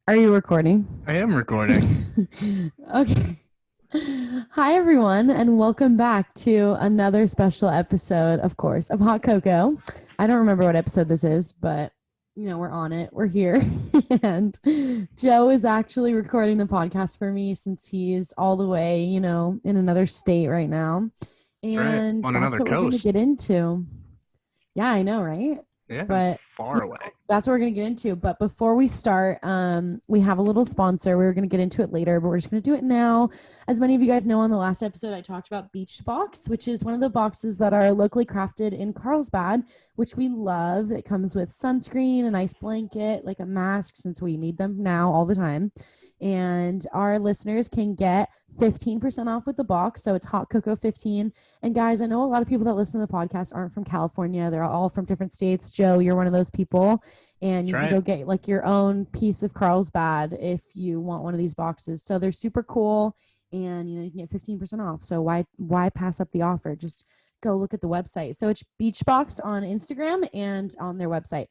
Are you recording? I am recording. Okay. Hi, everyone, and welcome back to another special episode, of course, of Hot Cocoa. I don't remember what episode this is, but we're on it. We're here. And Joe is actually recording the podcast for me since he's all the way, in another state right now. That's right. And On that's another what we're going to coast. get into. Yeah, I know, right? Yeah, But far away. that's what we're gonna get into. But before we start, we have a little sponsor. We were gonna get into it later, but we're just gonna do it now. As many of you guys know, on the last episode, I talked about Beach Box, which is one of the boxes that are locally crafted in Carlsbad, which we love. It comes with sunscreen, a nice blanket, like a mask, since we need them now all the time. And our listeners can get 15% off with the box. So it's Hot Cocoa 15. And guys, I know a lot of people that listen to the podcast aren't from California. They're all from different states. Joe, you're one of those people. And That's you can right. go get like your own piece of Carlsbad if you want one of these boxes. So they're super cool. And you can get 15% off. So why pass up the offer? Just go look at the website. So it's Beachbox on Instagram and on their website.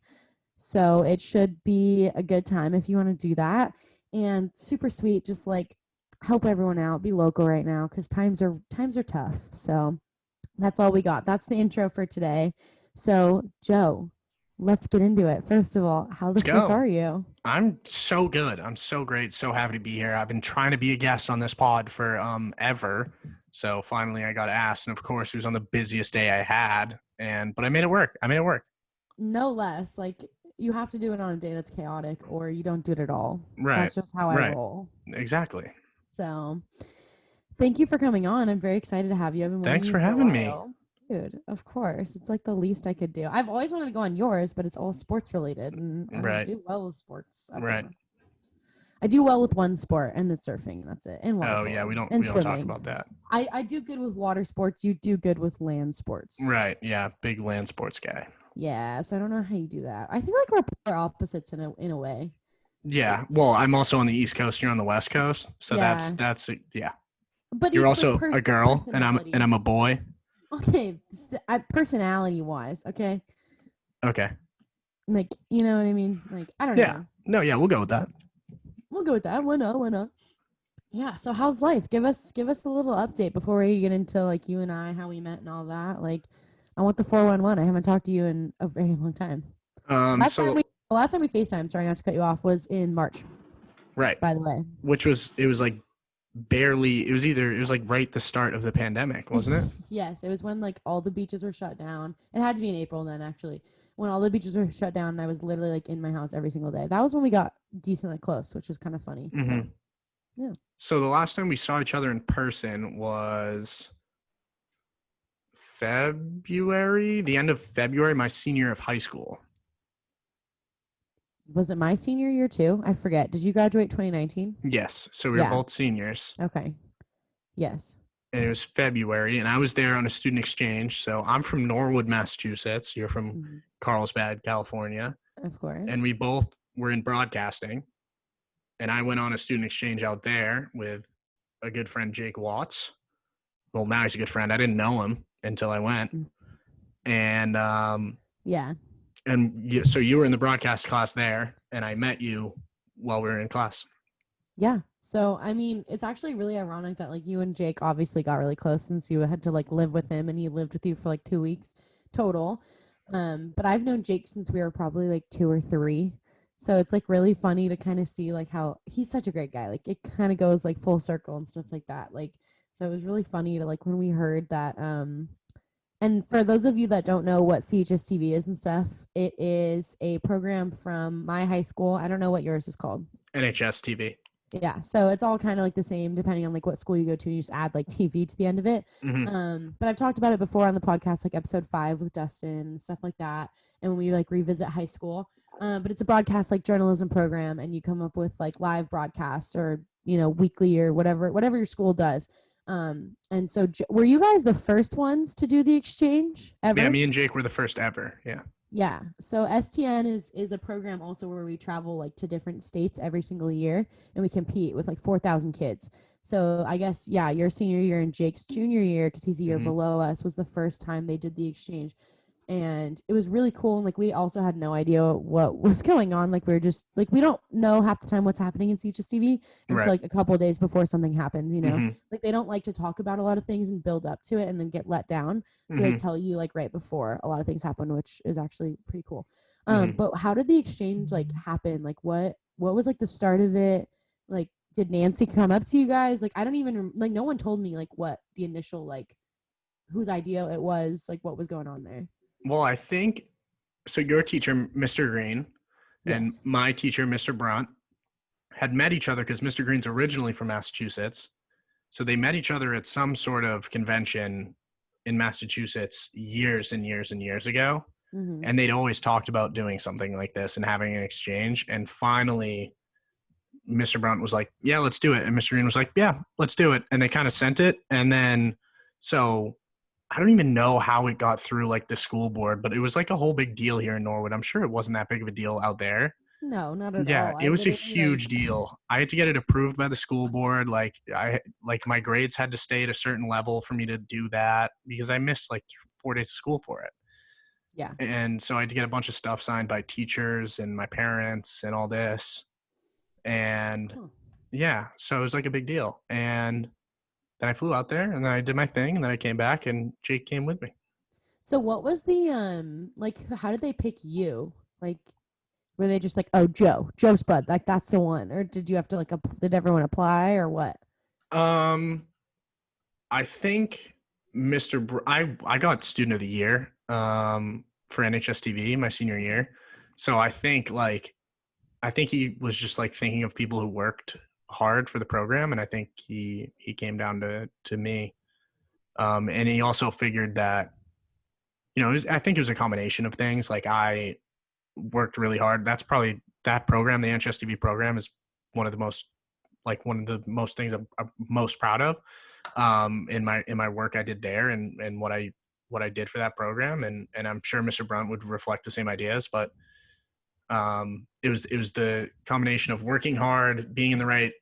So it should be a good time if you want to do that. And super sweet, just like help everyone out, be local right now because times are tough. So that's all we got. That's the intro for today. So Joe, let's get into it. First of all, how the Let's frick go. are you? I'm so good. I'm so great. So happy to be here. I've been trying to be a guest on this pod for ever. So finally I got asked. And of course it was on the busiest day I had. But I made it work. I made it work. No less. Like you have to do it on a day that's chaotic or you don't do it at all. Right. That's just how I Right. roll. Exactly. So thank you for coming on. I'm very excited to have you. I've been wanting Thanks you for for a having me. while. Dude, of course. It's like the least I could do. I've always wanted to go on yours, but it's all sports related and I don't Right. do well with sports Right. ever. I do well with one sport and it's surfing. That's it. And water Oh yeah, polo we and don't talk swimming. about that. I do good with water sports. You do good with land sports. Right. Yeah. Big land sports guy. Yeah. So I don't know how you do that. I feel like we're polar opposites in a way. Like, Yeah. Well, I'm also on the East Coast. You're on the West Coast, so yeah. that's yeah. But You're like also a girl, and I'm a personalities. boy. Okay. Personality wise. Okay. Okay. Like, you know what I mean? Like, I don't Yeah. know. No. Yeah. We'll go with that. We'll go with that. Why not? Why not? Yeah. So how's life? Give us a little update before we get into like you and I, how we met and all that. Like, I want the 411. I haven't talked to you in a very long time. Um. Last time we So last time we FaceTime, sorry not to cut you off, was in March, right, by the way. which was it was like barely. It was like right the start of the pandemic, wasn't it? Yes, it was when like all the beaches were shut down. It had to be in April then actually. When all the beaches were shut down and I was literally like in my house every single day. That was when we got decently close, which was kind of funny. So, Mm-hmm. yeah. So the last time we saw each other in person was February, the end of February, my senior year of high school. Was it my senior year too? I forget. Did you graduate 2019? Yes. So we were Yeah. both seniors. Okay. Yes. And it was February, and I was there on a student exchange. So I'm from Norwood, Massachusetts. You're from Mhm. Carlsbad, California, Of and course. we both were in broadcasting. And I went on a student exchange out there with a good friend, Jake Watts. Well, now he's a good friend. I didn't know him until I went, Mm. and Yeah. so you were in the broadcast class there, and I met you while we were in class. Yeah. So, I mean, it's actually really ironic that like you and Jake obviously got really close since you had to like live with him and he lived with you for like 2 weeks total. But I've known Jake since we were probably like two or three. So it's like really funny to kind of see like how he's such a great guy. Like it kind of goes like full circle and stuff like that. Like, so it was really funny to like when we heard that, and for those of you that don't know what CHSTV is and stuff, it is a program from my high school. I don't know what yours is called. NHS TV. Yeah, so it's all kind of like the same depending on like what school you go to. You just add like TV to the end of it. Mm-hmm. But I've talked about it before on the podcast, like episode 5 with Dustin and stuff like that. And when we like revisit high school, but it's a broadcast like journalism program, and you come up with like live broadcasts or weekly or whatever your school does. And so were you guys the first ones to do the exchange Yeah, ever? me and Jake were the first ever. Yeah. Yeah. So STN is a program also where we travel like to different states every single year and we compete with like 4,000 kids. So I guess your senior year and Jake's junior year, because he's a year Mm-hmm. below us, was the first time they did the exchange. and it was really cool. And like we also had no idea what was going on. Like we were just like we don't know half the time what's happening in CHSTV until Right. like a couple of days before something happens. Mm-hmm. Like they don't like to talk about a lot of things and build up to it and then get let down. So they Mm-hmm. tell you like right before a lot of things happen, which is actually pretty cool. Mm-hmm. But how did the exchange like happen? Like what was like the start of it? Like did Nancy come up to you guys? Like I don't even like no one told me like what the initial like whose idea it was, like what was going on there. Well, I think so. Your teacher, Mr. Green, and Yes. my teacher, Mr. Brunt, had met each other because Mr. Green's originally from Massachusetts. So they met each other at some sort of convention in Massachusetts years and years and years ago. Mm-hmm. And they'd always talked about doing something like this and having an exchange. And finally, Mr. Brunt was like, yeah, let's do it. And Mr. Green was like, yeah, let's do it. And they kind of sent it. And then, so I don't even know how it got through like the school board, but it was like a whole big deal here in Norwood. I'm sure it wasn't that big of a deal out there. No, not at Yeah, all. it I was a literally like huge deal. I had to get it approved by the school board. Like my grades had to stay at a certain level for me to do that because I missed like 4 days of school for it. yeah. And so I had to get a bunch of stuff signed by teachers and my parents and all this. And Huh. yeah, so it was like a big deal. And then I flew out there and then I did my thing and then I came back and Jake came with me. So what was the like how did they pick you? Like were they just like, "Oh, Joe Spud, like that's the one." Or did you have to like did everyone apply or what? Um, I think I got student of the year for NHSTV my senior year. So I think he was just like thinking of people who worked hard for the program and I think he came down to me. And he also figured that I think it was a combination of things. Like I worked really hard. That's probably that program, the NHSTV program is one of the most one of the most things I'm most proud of in my work I did there and what I did for that program and I'm sure Mr. Brunt would reflect the same ideas, but it was the combination of working hard, being in the right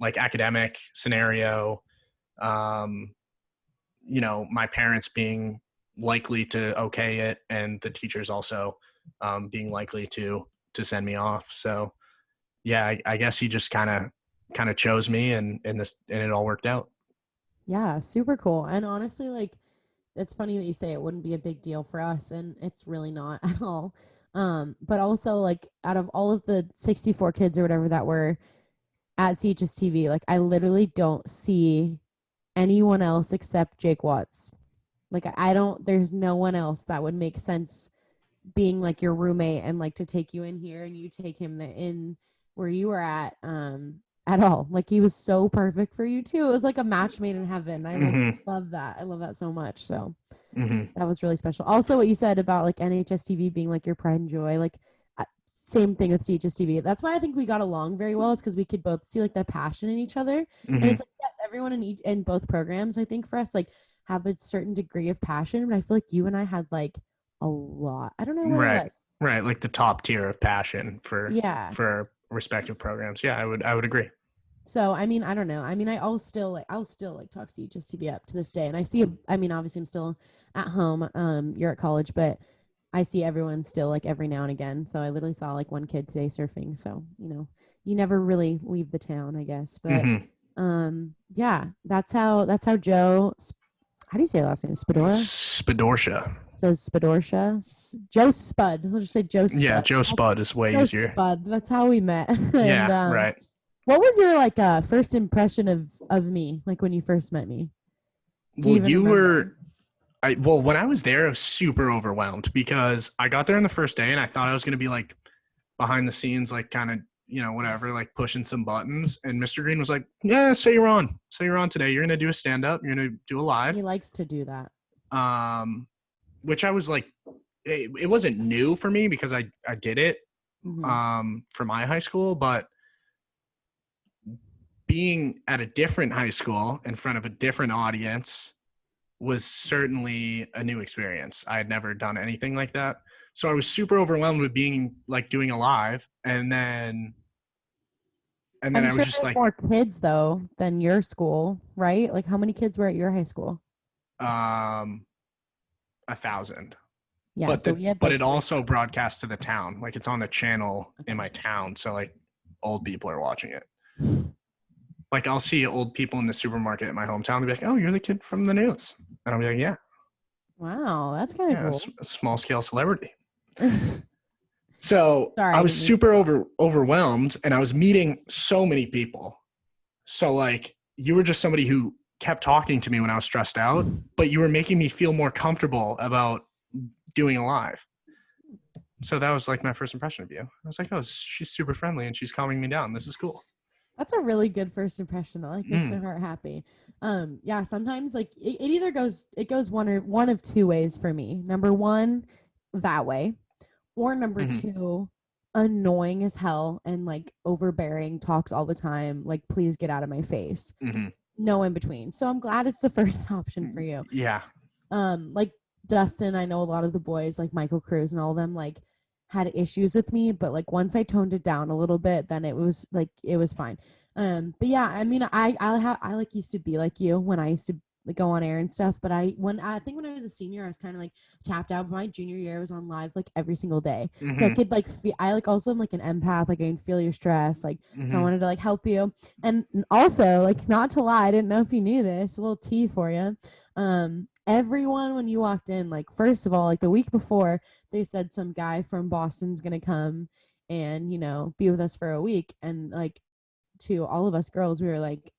like academic scenario, um, my parents being likely to okay it, and the teachers also being likely to send me off. So yeah, I guess he just kind of chose me, and it all worked out. Yeah, super cool. And honestly, like it's funny that you say it wouldn't be a big deal for us, and it's really not at all. But also like out of all of the 64 kids or whatever that were at CHS like I literally don't see anyone else except Jake Watts. Like I don't there's no one else that would make sense being like your roommate and like to take you in here and you take him in where you were at all. Like he was so perfect for you too. It was like a match made in heaven. I Mm-hmm. love that. I love that so much. So Mm-hmm. that was really special. Also, what you said about like NHSTV being like your pride and joy, like same thing with CHSTV. That's why I think we got along very well. Is because we could both see like the passion in each other, and Mm-hmm. it's like yes, everyone in both programs, I think for us like have a certain degree of passion, but I feel like you and I had like a lot. I don't know what it Right. was. Right. Like the top tier of passion Yeah. for respective programs. Yeah, I would agree. So I mean, I don't know. I mean, I'll still like talk to you just to be up to this day. And I see I mean, obviously I'm still at home. You're at college, but I see everyone still like every now and again. So I literally saw like one kid today surfing. So, you never really leave the town, I guess. But Mm-hmm. yeah, that's how Joe how do you say her last name? Spadora? Spadorsha. Says Spadorsha. Joe Spud. Let's just say Joe Yeah, Spud. Joe Spud is way Joe easier. Spud. That's how we met. And Yeah, right. what was your like first impression of me, like when you first met me? Do you Well, even you remember? were when I was there, I was super overwhelmed because I got there on the first day and I thought I was going to be like behind the scenes, like kind of, whatever, like pushing some buttons. And Mr. Green was like, yeah, so you're on. So you're on today. You're going to do a stand up. You're going to do a He live. likes to do that. Um, which I was like, it wasn't new for me because I did it Hmm. for my high school, but being at a different high school in front of a different audience was certainly a new experience. I had never done anything like that. So I was super overwhelmed with being like doing a live and then I'm I was sure just there's like more kids though than your school, right? Like how many kids were at your high school? um 1,000. Yeah, so we had but like it also broadcasts to the town. Like it's on a channel in my town, so like old people are watching it. Like I'll see old people in the supermarket in my hometown and be like, "Oh, you're the kid from the news," and I'll be like, "Yeah, Wow, that's kind of yeah, cool. a small scale celebrity." So Sorry, I I was didn't mean. super overwhelmed, and I was meeting so many people. So like you were just somebody who kept talking to me when I was stressed out, but you were making me feel more comfortable about doing a live. So that was like my first impression of you. I was like, oh, she's super friendly and she's calming me down. This is cool. That's a really good first impression. That like makes my heart happy. Yeah, sometimes like it either goes one of two ways for me. Number one, that way, or number two, annoying as hell and like overbearing, talks all the time. Like, please get out of my face. No in between. So I'm glad it's the first option for you. Yeah. Like Dustin, I know a lot of the boys, like Michael Cruz and all of them, like had issues with me, but like once I toned it down a little bit, then it was fine. But yeah, I mean, I like used to be like you when I used to like go on air and stuff. But I think when I was a senior, I was kind of like tapped out. But my junior year, I was on live like every single day, so I could like I like also am like an empath, like I can feel your stress, like so I wanted to like help you. And also, like, not to lie, I didn't know if you knew this. A little tea for you. Everyone when you walked in, like first of all, like the week before, they said some guy from Boston's gonna come and be with us for a week, and like to all of us girls, we were like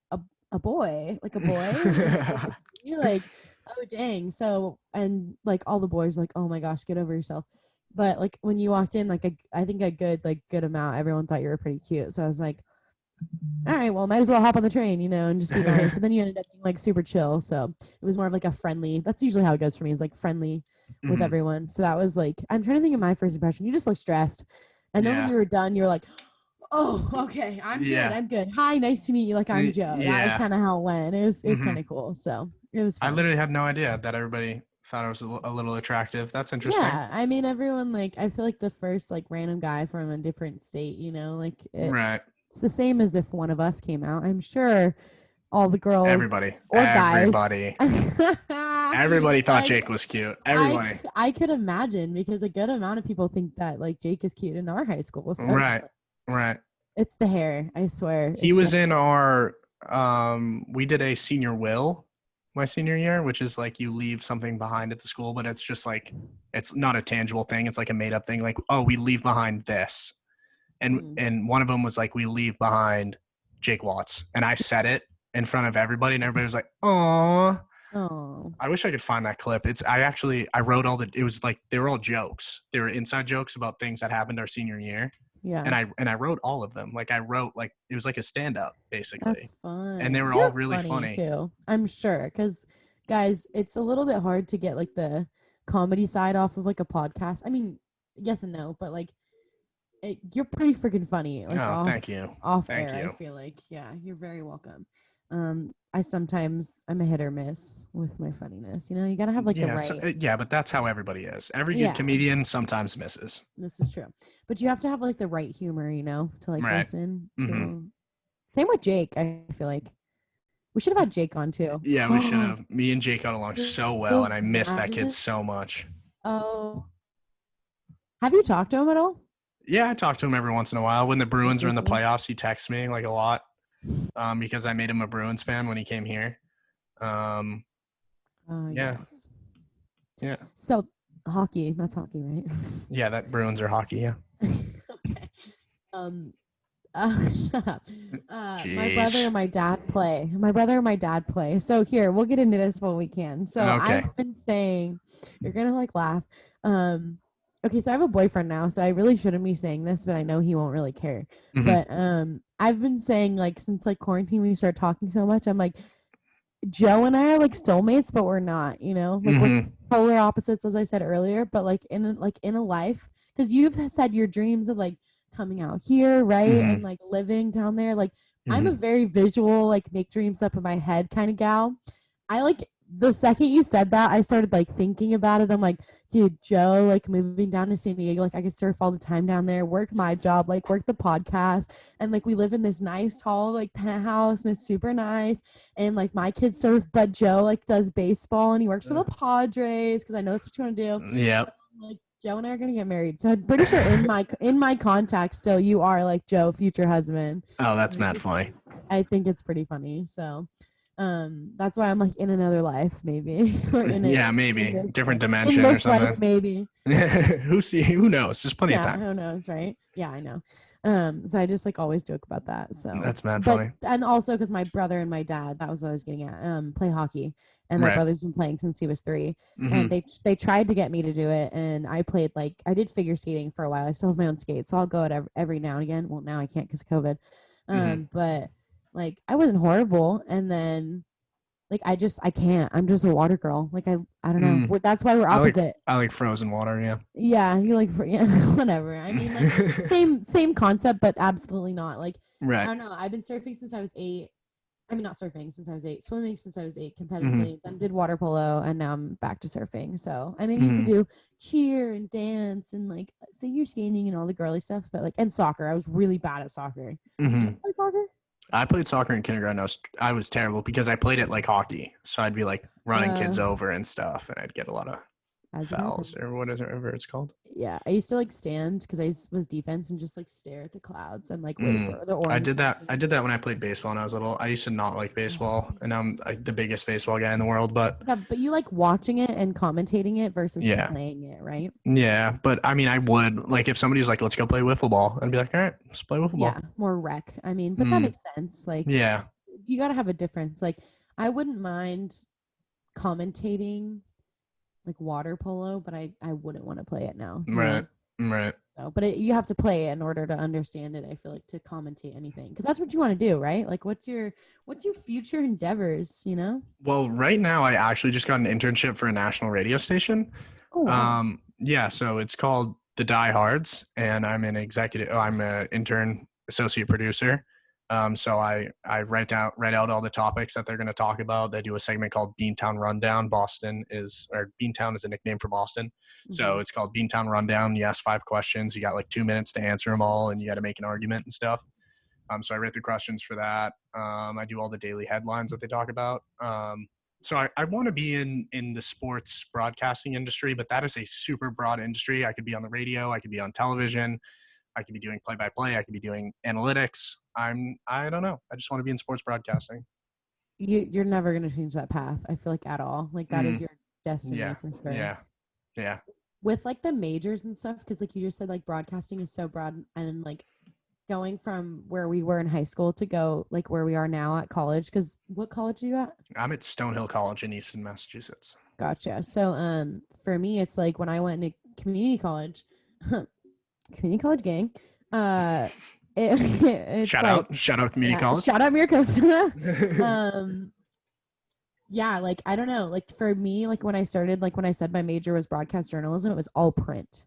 a boy, like a boy, like oh dang. So and like all the boys like, oh my gosh, get over yourself. But like when you walked in, like I think a good amount, everyone thought you were pretty cute. So I was like, all right, well, might as well hop on the train, and just be nice. But then you ended up being like super chill. So it was more of like a friendly. That's usually how it goes for me, is like friendly with everyone. So that was like, I'm trying to think of my first impression. You just look stressed. And then when you were done, you're like, oh, okay, I'm good. I'm good. Hi, nice to meet you. Like, I'm Joe. That was kind of how it went. It was kind of cool. So it was I fun. literally had no idea that everybody thought I was a little attractive. That's interesting. Yeah, I mean, everyone, like, I feel like the first like random guy from a different state, like Right. it's the same as if one of us came out. I'm sure all the girls Everybody. or guys. Everybody thought Jake was cute. Everybody. I could imagine, because a good amount of people think that like Jake is cute in our high school. So Right. Right. It's the hair, I swear. He was in our we did a senior will my senior year, which is like you leave something behind at the school, but it's just like it's not a tangible thing. It's like a made up thing. Like, oh, we leave behind this. And one of them was like, we leave behind Jake Watts. And I said it in front of everybody, and everybody was like, "Aw." Oh. I wish I could find that clip. I wrote it was like they were all jokes. They were inside jokes about things that happened our senior year. Yeah. And I wrote all of them. Like I wrote like it was like a stand up basically. That's fun. And they were all really funny too. I'm sure, cuz guys, it's a little bit hard to get like the comedy side off of like a podcast. I mean, yes and no, but like you're pretty freaking funny. Like, thank you. Off thank air, you. I feel like, yeah, you're very welcome. I'm a hit or miss with my funniness. You gotta have like the right. Yeah, but that's how everybody is. Every good comedian sometimes misses. This is true, but you have to have like the right humor, to like listen to. Same with Jake. I feel like we should have had Jake on too. Yeah, we should have. Me and Jake got along so well, and I miss that kid so much. Oh, have you talked to him at all? Yeah, I talk to him every once in a while. When the Bruins are in the playoffs, he texts me like a lot, because I made him a Bruins fan when he came here. Yeah. Yes. Yeah. So hockey, that's hockey, right? Yeah, that Bruins are hockey. Yeah. Okay. Shut up. My brother and my dad play. So here, we'll get into this when we can. So I've been saying, you're gonna like laugh. Okay, so I have a boyfriend now, so I really shouldn't be saying this, but I know he won't really care. But I've been saying, like, since like quarantine, we started talking so much, I'm like, Joe and I are like soulmates, but we're not, like we're polar opposites, as I said earlier. But like in a life, because you've said your dreams of like coming out here, right, and like living down there. Like I'm a very visual, like make dreams up in my head kind of gal. I like the second you said that, I started like thinking about it. I'm like, dude, Joe, like moving down to San Diego, like I could surf all the time down there, work my job, like work the podcast. And like we live in this nice tall like penthouse and it's super nice. And like my kids surf, but Joe like does baseball and he works for the Padres because I know that's what you want to do. Yep. Like Joe and I are gonna get married. So I'm pretty sure in my contacts still you are like Joe, future husband. Oh, that's mad funny. I think it's pretty funny. So that's why I'm like in another life maybe. Or Yeah, maybe different dimension in or this life something. maybe. Who knows? There's plenty of Yeah, time. who knows, right? Yeah, I know. So I just like always joke about that. So That's mad but funny. and also because my brother and my dad, that was what I was getting at, play hockey. And my Right. brother's been playing since he was 3. And Mhm. they tried to get me to do it. And I played like I did figure skating for a while. I still have my own skates, so I'll go at every now and again. Well, now I can't because of COVID. Mhm. But like I wasn't horrible. And then like I can't. I'm just a water girl. Like I don't know. Mm. That's why we're opposite. I like frozen water, yeah. Yeah, you like yeah, whatever. I mean, like same concept, but absolutely not. Like I Right. don't know. I've been surfing since I was 8. I mean, not surfing since I was 8. Swimming since I was 8 Mhm. competitively. Then did water polo, and now I'm back to surfing. So I mean, I used to Mhm. do cheer and dance and like figure skating and all the girly stuff, but like and soccer. I was really bad at soccer. Did you Mhm. play soccer? I played soccer in kindergarten. I was terrible because I played it like hockey. So I'd be like running kids Uh, over and stuff, and I'd get a lot of as it fouls happens. or whatever it's called. Yeah, I used to like stand because was defense and just like stare at the clouds and like wait Mm. for the orange. I did that when I played baseball when I was little. I used to not like baseball, and I'm like, the biggest baseball guy in the world. But Yeah, but you like watching it and commentating it versus yeah, playing it, right? yeah. But I mean, I would like if somebody's like, "Let's go play wiffle ball," I'd be like, "All right, let's play wiffle Yeah, ball." more rec. I mean, but that Mm. makes sense. Like Yeah. you got to have a difference. Like I wouldn't mind commentating like water polo, but I wouldn't want to play it now, you Right. know? Right. So, but you have to play it in order to understand it. I feel like to commentate anything because that's what you want to do, right? Like, what's your future endeavors? You know? Well, right now I actually just got an internship for a national radio station. Oh wow. Yeah, so it's called The Diehards, and I'm an executive. Oh, I'm an intern associate producer. So I write out all the topics that they're going to talk about. They do a segment called Beantown Rundown. Beantown is a nickname for Boston, so Mm-hmm. it's called Beantown Rundown. You ask 5 questions. You got like 2 minutes to answer them all, and you got to make an argument and stuff. So I write the questions for that. I do all the daily headlines that they talk about. So I want to be in the sports broadcasting industry, but that is a super broad industry. I could be on the radio, I could be on television, I could be doing play by play, I could be doing analytics. I don't know. I just want to be in sports broadcasting. You're never gonna change that path. I feel like at all. Like that is Mm, your destiny yeah, for sure. yeah, yeah. With like the majors and stuff, because like you just said, like broadcasting is so broad and like going from where we were in high school to go like where we are now at college. Because what college are you at? I'm at Stonehill College in Easton, Massachusetts. Gotcha. So for me it's like when I went into community college, community college gang, uh it's like Shout out, community yeah, college. shout out Miracosta. um yeah, like I don't know, like for me, like when I started, like when I said my major was broadcast journalism, it was all print.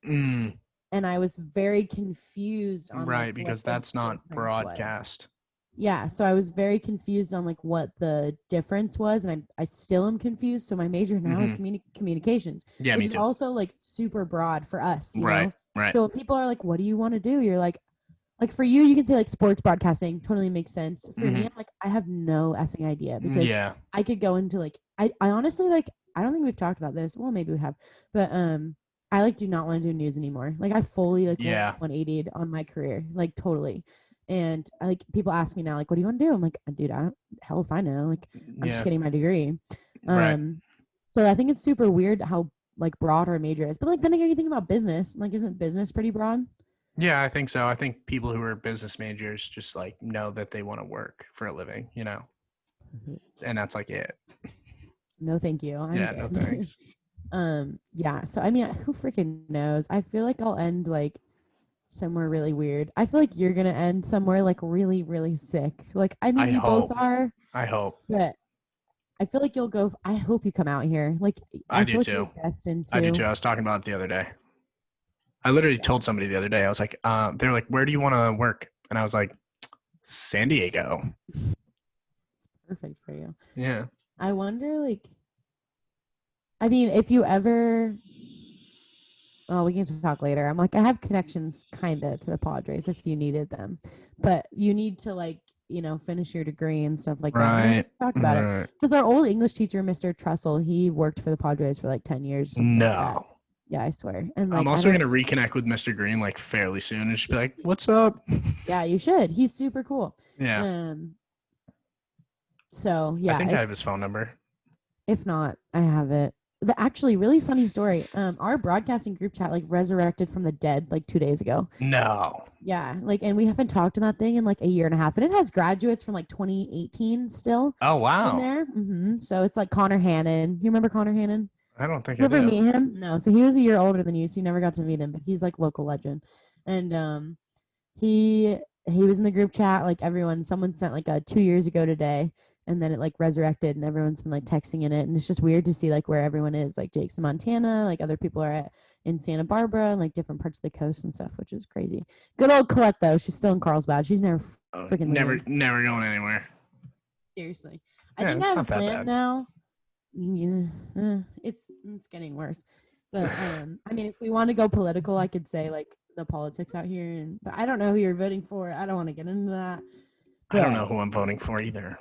Mm, And I was very confused on like right, what because the that's not difference was. broadcast. Yeah, so I was very confused on like what the difference was, and I still am confused. So my major now is Hmm. communications, Yeah, which me is too. also like super broad for us, you Right, know. right. So when people are like, "What do you want to do?" You're like for you can say like sports broadcasting, totally makes sense. For me, Hmm. I'm like I have no effing idea because Yeah. I could go into like I honestly like I don't think we've talked about this. Well, maybe we have, but I like do not want to do news anymore. Like I fully like Yeah. 180'd on my career, like totally. And I, like people ask me now, like, what do you want to do? I'm like, dude, I don't hell if I know. Like, I'm just Yeah. getting my degree. Right. Um, so I think it's super weird how like broad our major is. But like then again, you think about business, like, isn't business pretty broad? Yeah, I think so. I think people who are business majors just like know that they want to work for a living, and that's like it. No, thank you. I'm Yeah, no good. thanks. Yeah. So I mean, who freaking knows? I feel like I'll end like somewhere really weird. I feel like you're gonna end somewhere like really, really sick. Like, I mean, I we both hope. are, I hope. but I feel like you'll go. I hope you come out here. Like, I I do feel like you're too. destined I do too. to. I was talking about it the other day. I literally Yeah, told somebody the other day. I was like, they're like, "Where do you want to work?" And I was like, "San Diego." perfect for you. Yeah. I wonder, like, I mean, if you ever, oh, we can talk later. I'm like, I have connections kind of to the Padres if you needed them, but you need to like, finish your degree and stuff like that. And then we Right. can talk about it Right. because our old English teacher, Mr. Trussell, he worked for the Padres for like 10 years, something like that. No. Yeah, I swear. And I'm like, I also don't, gonna reconnect with Mr. Green like fairly soon and just be like, "What's up?" yeah, you should. He's super cool. Yeah. So I yeah, think I have his it's phone number. if not, I have it. The actually really funny story. Our broadcasting group chat like resurrected from the dead like 2 days ago. No. Yeah, like, and we haven't talked in that thing in like a year and a half, and it has graduates from like 2018 still Oh in wow. there. So it's like Connor Hannon. You remember Connor Hannon? I don't think You I ever do. meet him? No. So he was a year older than you, so you never got to meet him, but he's like local legend. And he he was in the group chat, like everyone. Someone sent like a 2 years ago today, and then it like resurrected, and everyone's been like texting in it, and it's just weird to see like where everyone is. Like Jake's in Montana, like other people are in Santa Barbara, and like different parts of the coast and stuff, which is crazy. Good old Colette though, she's still in Carlsbad. She's never freaking Never, leaving. never going anywhere. Seriously, I Yeah, think I it's have a not that plan bad. now. Yeah, it's getting worse. But I mean, if we want to go political, I could say like the politics out here, but I don't know who you're voting for. I don't want to get into that. I don't know But who I'm voting for either.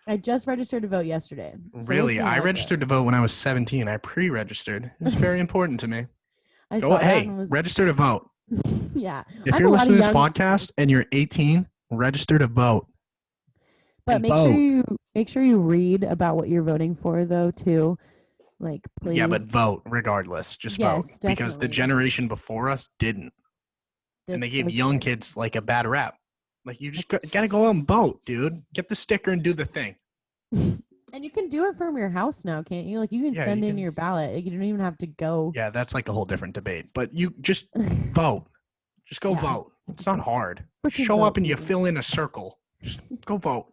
I just registered to vote yesterday, so we'll Really, see how I it goes. registered to vote when I was 17. I pre-registered. It was very important to me. I Go, saw that hey, and was register to vote. yeah. I If have you're a lot of listening to this young, podcast and you're 18, register to vote but and vote. make sure you read about what you're voting for though too. Like Yeah, but please, vote regardless. Just vote yes, because the definitely. generation before us didn't, and they gave That's young true. kids like a bad rap. Like you just That's gotta go out and vote, dude. Get the sticker and do the thing. And you can do it from your house now, can't you? Like you can Yeah, you send in can. your ballot. Like, you don't even have to go. Yeah, that's like a whole different debate. But you just vote. Just go Yeah, vote. It's not hard. freaking Show up vote, and you people. fill in a circle. Just go vote.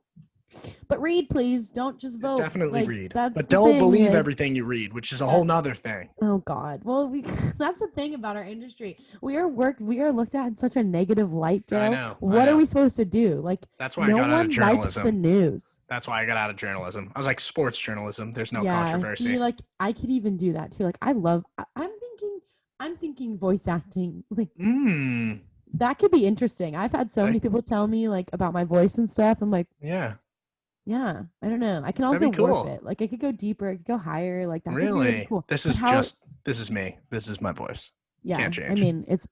But read, please. Don't just vote. Definitely Like read. that's But the don't thing. believe Like everything you read, which is a whole that's nother thing. oh god. Well, we that's the thing about our industry. We are looked at in such a negative light, I Joe. know. I What are know. we supposed to do? Like That's why I no got out of one likes the journalism. news. That's why I got out of journalism. I was like, sports journalism. There's no Yeah, controversy. see, like I could even do that too. Like I'm thinking voice acting. Like Mm. that could be interesting. I've had so That, many people tell me like about my voice and stuff. I'm like, yeah. yeah, I don't know. I can That'd also be warp cool. it. Like I could go deeper, I could go higher. Like that could be really Really? cool. This But is how just, this is me. This is my voice. yeah, Can't I change. mean, it's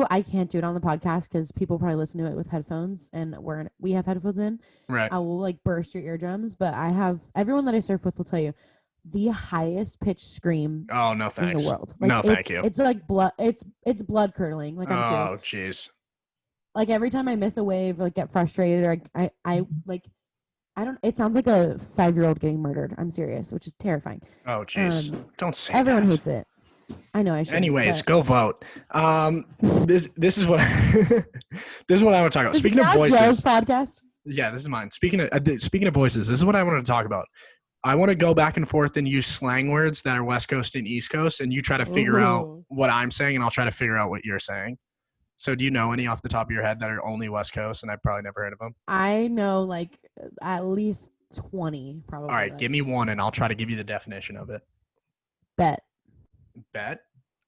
I can't do it on the podcast because people probably listen to it with headphones and we have headphones in. Right. I will like burst your eardrums, but I have everyone that I surf with will tell you the highest pitch scream Oh, no in the thanks. world. Like No, thank you. it's like blood it's blood curdling. Like I'm serious. Oh, jeez. Like every time I miss a wave or like get frustrated or I like I don't it sounds like a 5-year-old getting murdered. I'm serious, which is terrifying. Oh, jeez. Don't say Everyone that. hates it. I know I should. Anyways, go vote. This is what this is what I want to talk about. Is it Speaking of now voices, Joe's podcast? yeah, this is mine. Speaking of voices, this is what I want to talk about. I want to go back and forth and use slang words that are West Coast and East Coast, and you try to figure out Ooh. what I'm saying, and I'll try to figure out what you're saying. So, do you know any off the top of your head that are only West Coast, and I've probably never heard of them? I know like at least 20 probably. All right, like, give me one, and I'll try to give you the definition of it. bet. Bet?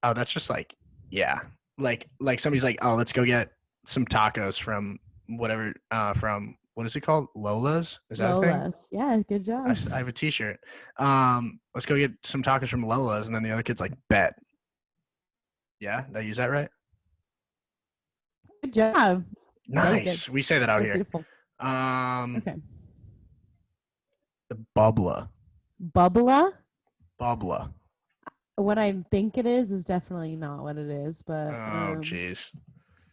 Oh, that's just like, yeah, like somebody's like, oh, let's go get some tacos from whatever, from what is it called? Lola's? Is that a thing? Lola's. Yeah, good job. I have a T-shirt. Let's go get some tacos from Lola's, and then the other kid's like, bet. Yeah, did I use that right? Good job. Nice. We say that out That's here. beautiful. Okay. The bubbler. Bubbler? What I think it is definitely not what it is, but Oh, jeez.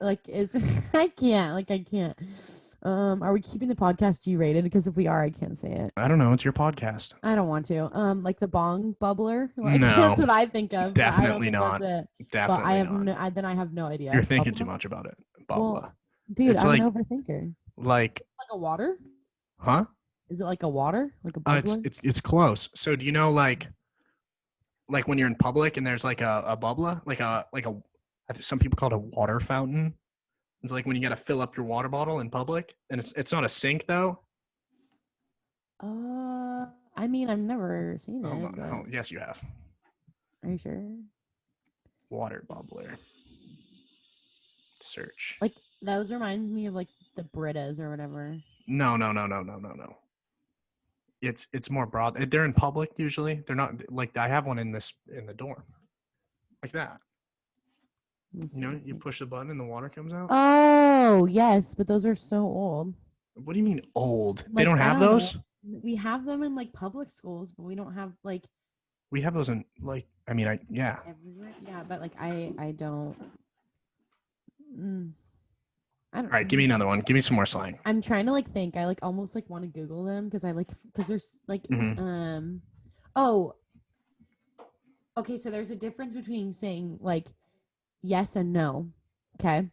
like is I can't. Are we keeping the podcast G-rated? Because if we are, I can't say it. I don't know. It's your podcast. I don't want to. Like the bong bubbler. Like No. that's what I think of. Definitely I don't think not. That's it. Definitely But I have not. then I have no idea. You're thinking Bubbler? too much about it. Bubbler. Well, dude, It's I'm like- an overthinker. Like, Like a water? huh? Is it like a water? Like a bubbler? It's close. So do you know like when you're in public and there's like a bubbler, like a I think some people call it a water fountain. It's like when you got to fill up your water bottle in public, and it's not a sink though. I mean, I've never seen Hold it, on. but Yes, you have. are you sure? Water bubbler. Search. Like those reminds me of like the Britas or whatever. No. It's more broad. They're in public usually. They're not like I have one in the dorm, like that. You know, you push the button and the water comes out. Oh yes, but those are so old. What do you mean old? They Like don't I have don't those. know. We have them in like public schools, but we don't have like We have those in like. I mean, yeah. everywhere. Yeah, but like I don't. I don't All right, know. give me another one. Give me some more slang. I'm trying to like think. I like almost like want to Google them because there's like oh okay, so there's a difference between saying like yes and no. Okay.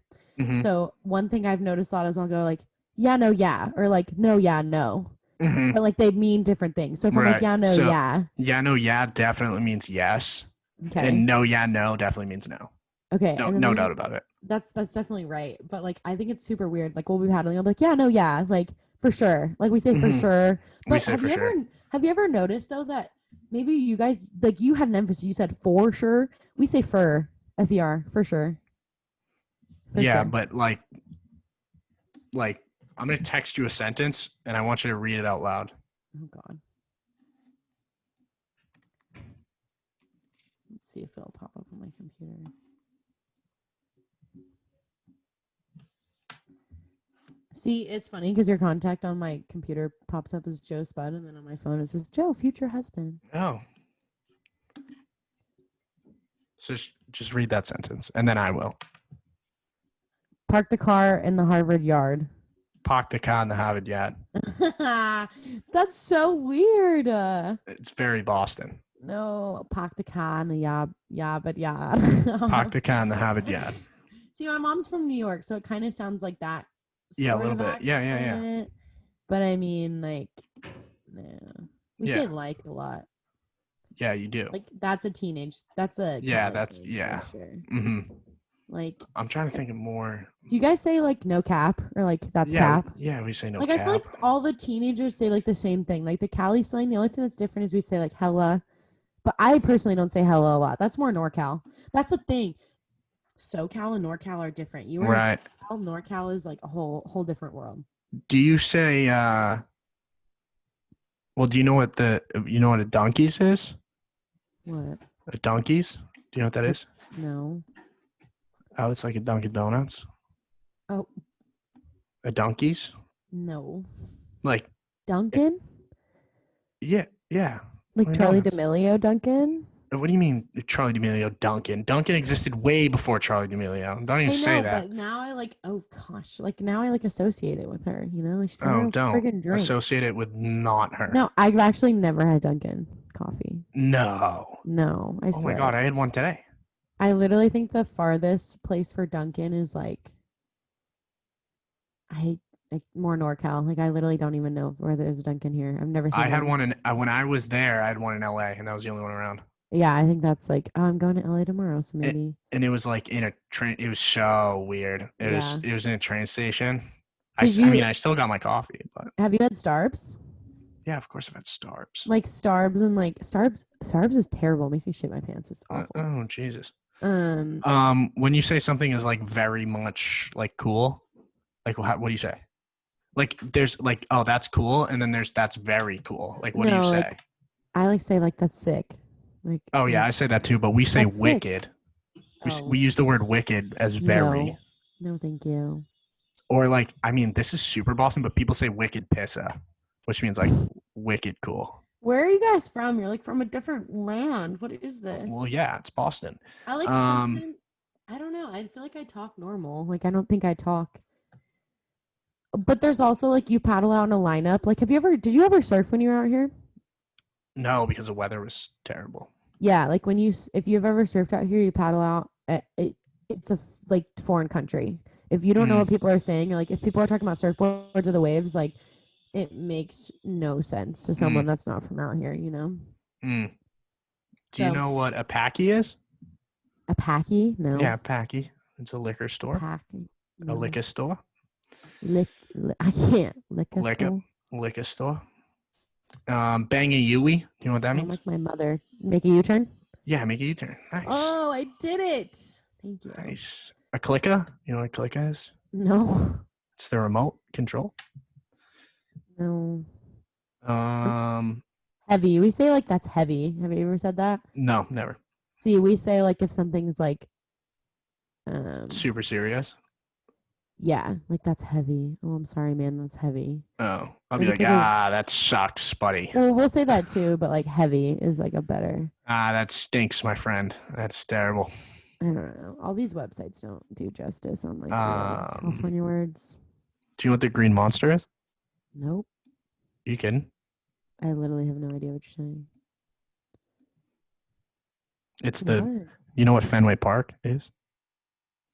So one thing I've noticed a lot is I'll go like yeah, no, yeah, or like no, yeah, no. But like they mean different things. So if I'm like Right. yeah, no, So yeah. yeah, no, yeah definitely means yes. Okay. And no, yeah, no definitely means no. Okay. No, And then no doubt about it. that's definitely right. But like I think it's super weird. Like we'll be paddling. I'm like, yeah, no, yeah, like for sure. Like we say for sure. We But say for sure. have you ever noticed though that maybe you guys like you had an emphasis, you said for sure. We say for FER, for sure. Yeah, but like I'm gonna text you a sentence and I want you to read it out loud. Oh god. Let's see if it'll pop up on my computer. See, it's funny because your contact on my computer pops up as Joe Spud, and then on my phone it says Joe, future husband. Oh. So just read that sentence, and then I will. Park the car in the Harvard yard. Park the car in the Harvard yard. That's so weird. It's very Boston. No, park the car in the yard. Park the car in the Harvard yard. See, my mom's from New York, so it kind of sounds like that. Yeah, a little bit. Yeah. But I mean, like, we say like a lot. Yeah, you do. Like that's a teenage. That's a Sure. Like I'm trying to think of more. Do you guys say like no cap or like that's cap? Yeah, we say no like, cap. I feel like all the teenagers say like the same thing. Like the Cali slang, the only thing that's different is we say like hella. But I personally don't say hella a lot. That's more NorCal. That's the thing. SoCal and NorCal are different. You are right. SoCal, NorCal is like a whole different world. Do you say well, do you know what a donkeys is? What? A donkeys? Do you know what that is? No. Oh, it's like a Dunkin' Donuts. Oh. A donkeys? No. Like Dunkin'? Yeah. Like Charlie D'Amelio Dunkin'? What do you mean Charlie D'Amelio Dunkin'? Dunkin' existed way before Charlie D'Amelio. Don't even say that. But now I like, oh gosh, like now I like associate it with her, you know? Like she's don't friggin' drink. associate it with not her. No, I've actually never had Dunkin' coffee. No, I swear. Oh my god, I had one today. I literally think the farthest place for Dunkin' is like more NorCal. Like I literally don't even know where there's a Dunkin' here. I've never seen I had one when I was there, I had one in LA and that was the only one around. Yeah, I think that's like, oh, I'm going to LA tomorrow, so maybe. And it was like in a train. It was so weird. It was in a train station. I still got my coffee, but have you had Starbs? Yeah, of course I've had Starbs. Like Starbs and like Starbs is terrible. It makes me shit my pants. It's awful. Oh Jesus. When you say something is like very much like cool, like what do you say? Like there's like, oh, that's cool, and then there's that's very cool. Like what do you say? Like, I like say like that's sick. Like, oh yeah, I say that too, but we say wicked. We use the word wicked as very. No, thank you. Or like, I mean, this is super Boston, but people say wicked pissa, which means like wicked cool. Where are you guys from? You're like from a different land. What is this? Well, yeah, it's Boston. I like something. I don't know. I feel like I talk normal. Like I don't think I talk. But there's also like you paddle out in a lineup. Like, did you ever surf when you were out here? No, because the weather was terrible. Yeah, like if you've ever surfed out here, you paddle out. It's a like foreign country. If you don't know what people are saying, or like if people are talking about surfboards or the waves, like it makes no sense to someone that's not from out here, you know? Do you know what a packy is? A packy? No. Yeah, packy. It's a liquor store. Packy. No. A liquor store. I can't. Liquor store. Liquor store. Bang a Yui. You know what that Sound means? like my mother. Make a U-turn. Yeah, make a U-turn. Nice. Oh, I did it. Thank you. Nice. A clicker. You know what a clicker is? No. It's the remote control. No. Um, Heavy. We say like that's heavy. Have you ever said that? no, never. See, we say like if something's like um Super serious. yeah, like that's heavy. Oh, I'm sorry, man, that's heavy. Oh, I'll Like be it's like, like a that sucks, buddy. well, we'll say that too, but like heavy is like a better. That stinks, my friend. That's terrible. I don't know. All these websites don't do justice on like real Um, California words. do you know what the green monster is? Nope. You kidding? I literally have no idea what you're saying. It's What? you know what Fenway Park is?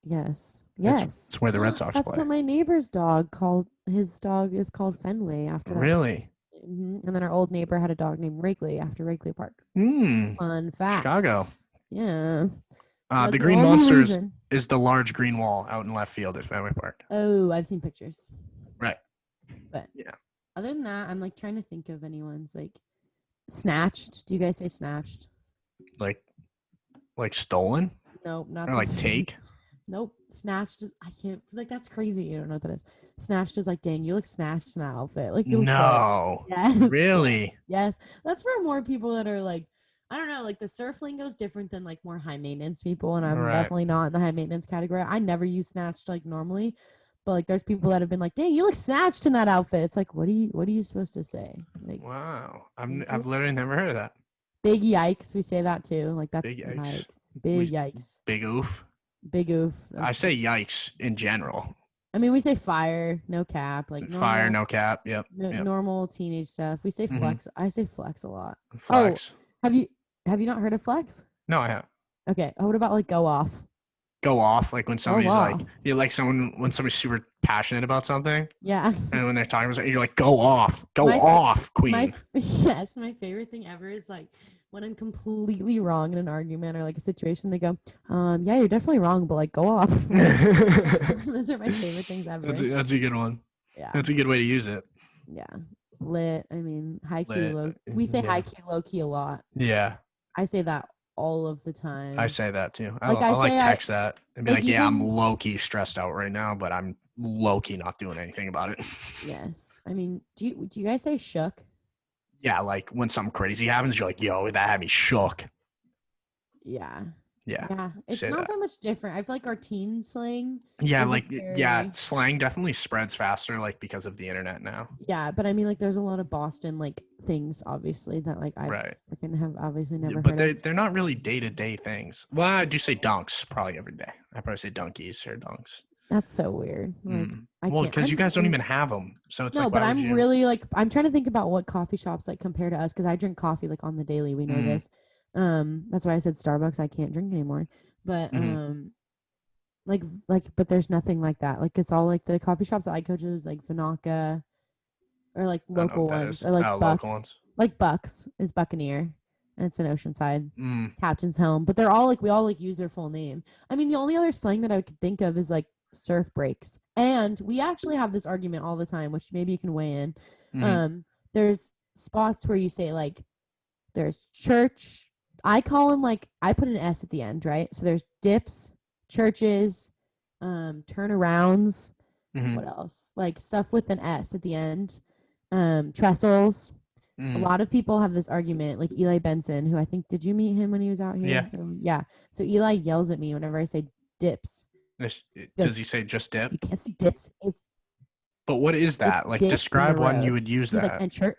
Yes. Yes. It's where the Red Sox That's play. what my neighbor's dog called. His dog is called Fenway after that. Really? And then our old neighbor had a dog named Wrigley after Wrigley Park. Fun fact. Chicago. Yeah. The green monster is the large green wall out in left field at Fenway Park. Oh, I've seen pictures. Right. But yeah. Other than that, I'm like trying to think of anyone's like snatched. Do you guys say snatched? Like stolen? Nope, not or like take? Nope. Snatched is I can't like that's crazy. You don't know what that is. Snatched is like, dang, you look snatched in that outfit. Like you no. Yes. Really? Yes. That's for more people that are like I don't know, like the surf lingo is different than like more high maintenance people, and I'm definitely not in the high maintenance category. I never use snatched like normally, but like there's people that have been like, "Dang, you look snatched in that outfit." It's like, what are you supposed to say? Like, wow, I've literally never heard of that. Big yikes, we say that too. Like that's big yikes. Big yikes. Big oof. Big oof. I say yikes in general. I mean, we say fire, no cap, like normal, fire, no cap. Yep. Normal teenage stuff. We say flex. I say flex a lot. Flex. Oh, have you not heard of flex? No, I have. Okay. Oh, what about like go off? Go off, like when somebody's like someone when somebody's super passionate about something. Yeah. And when they're talking about something, you're like, go off, off, queen. Yes, my favorite thing ever is like when I'm completely wrong in an argument or like a situation, they go, yeah, you're definitely wrong, but like go off. Those are my favorite things ever. That's a good one. Yeah. That's a good way to use it. Yeah. Lit. I mean, high key, low. We say high key, low key a lot. Yeah. I say that all of the time. I say that too. I text that and be like, yeah, I'm low key stressed out right now, but I'm low key not doing anything about it. Yes. I mean, do you guys say shook? Yeah, like when something crazy happens, you're like, yo, that had me shook. Yeah. Yeah. It's not that much different. I feel like our teen slang. Yeah, slang definitely spreads faster, like because of the internet now. Yeah, but I mean, like, there's a lot of Boston like things, obviously, that like I freaking have obviously never heard of. But they're not really day-to-day things. Well, I do say dunks probably every day. I probably say donkeys or dunks. That's so weird. Like, because you guys don't even have them, so it's no. But I'm really like I'm trying to think about what coffee shops like compare to us because I drink coffee like on the daily. We know this. That's why I said Starbucks. I can't drink anymore. But but there's nothing like that. Like it's all like the coffee shops that I go to is like Vinaka, or like local ones, or like Bucks. Local ones. Like Bucks is Buccaneer, and it's in Oceanside. Captain's Helm, but they're all like we all like use their full name. I mean, the only other slang that I could think of is like surf breaks, and we actually have this argument all the time, which maybe you can weigh in. There's spots where you say like there's church. I call them like I put an S at the end, right? So there's dips, churches, turnarounds. What else? Like stuff with an S at the end. Trestles. A lot of people have this argument, like Eli Benson, who I think did you meet him when he was out here? Yeah. So Eli yells at me whenever I say dips. Does he say just dip? You can't say dips. But what is that? Like describe when you would use that. Like, and church.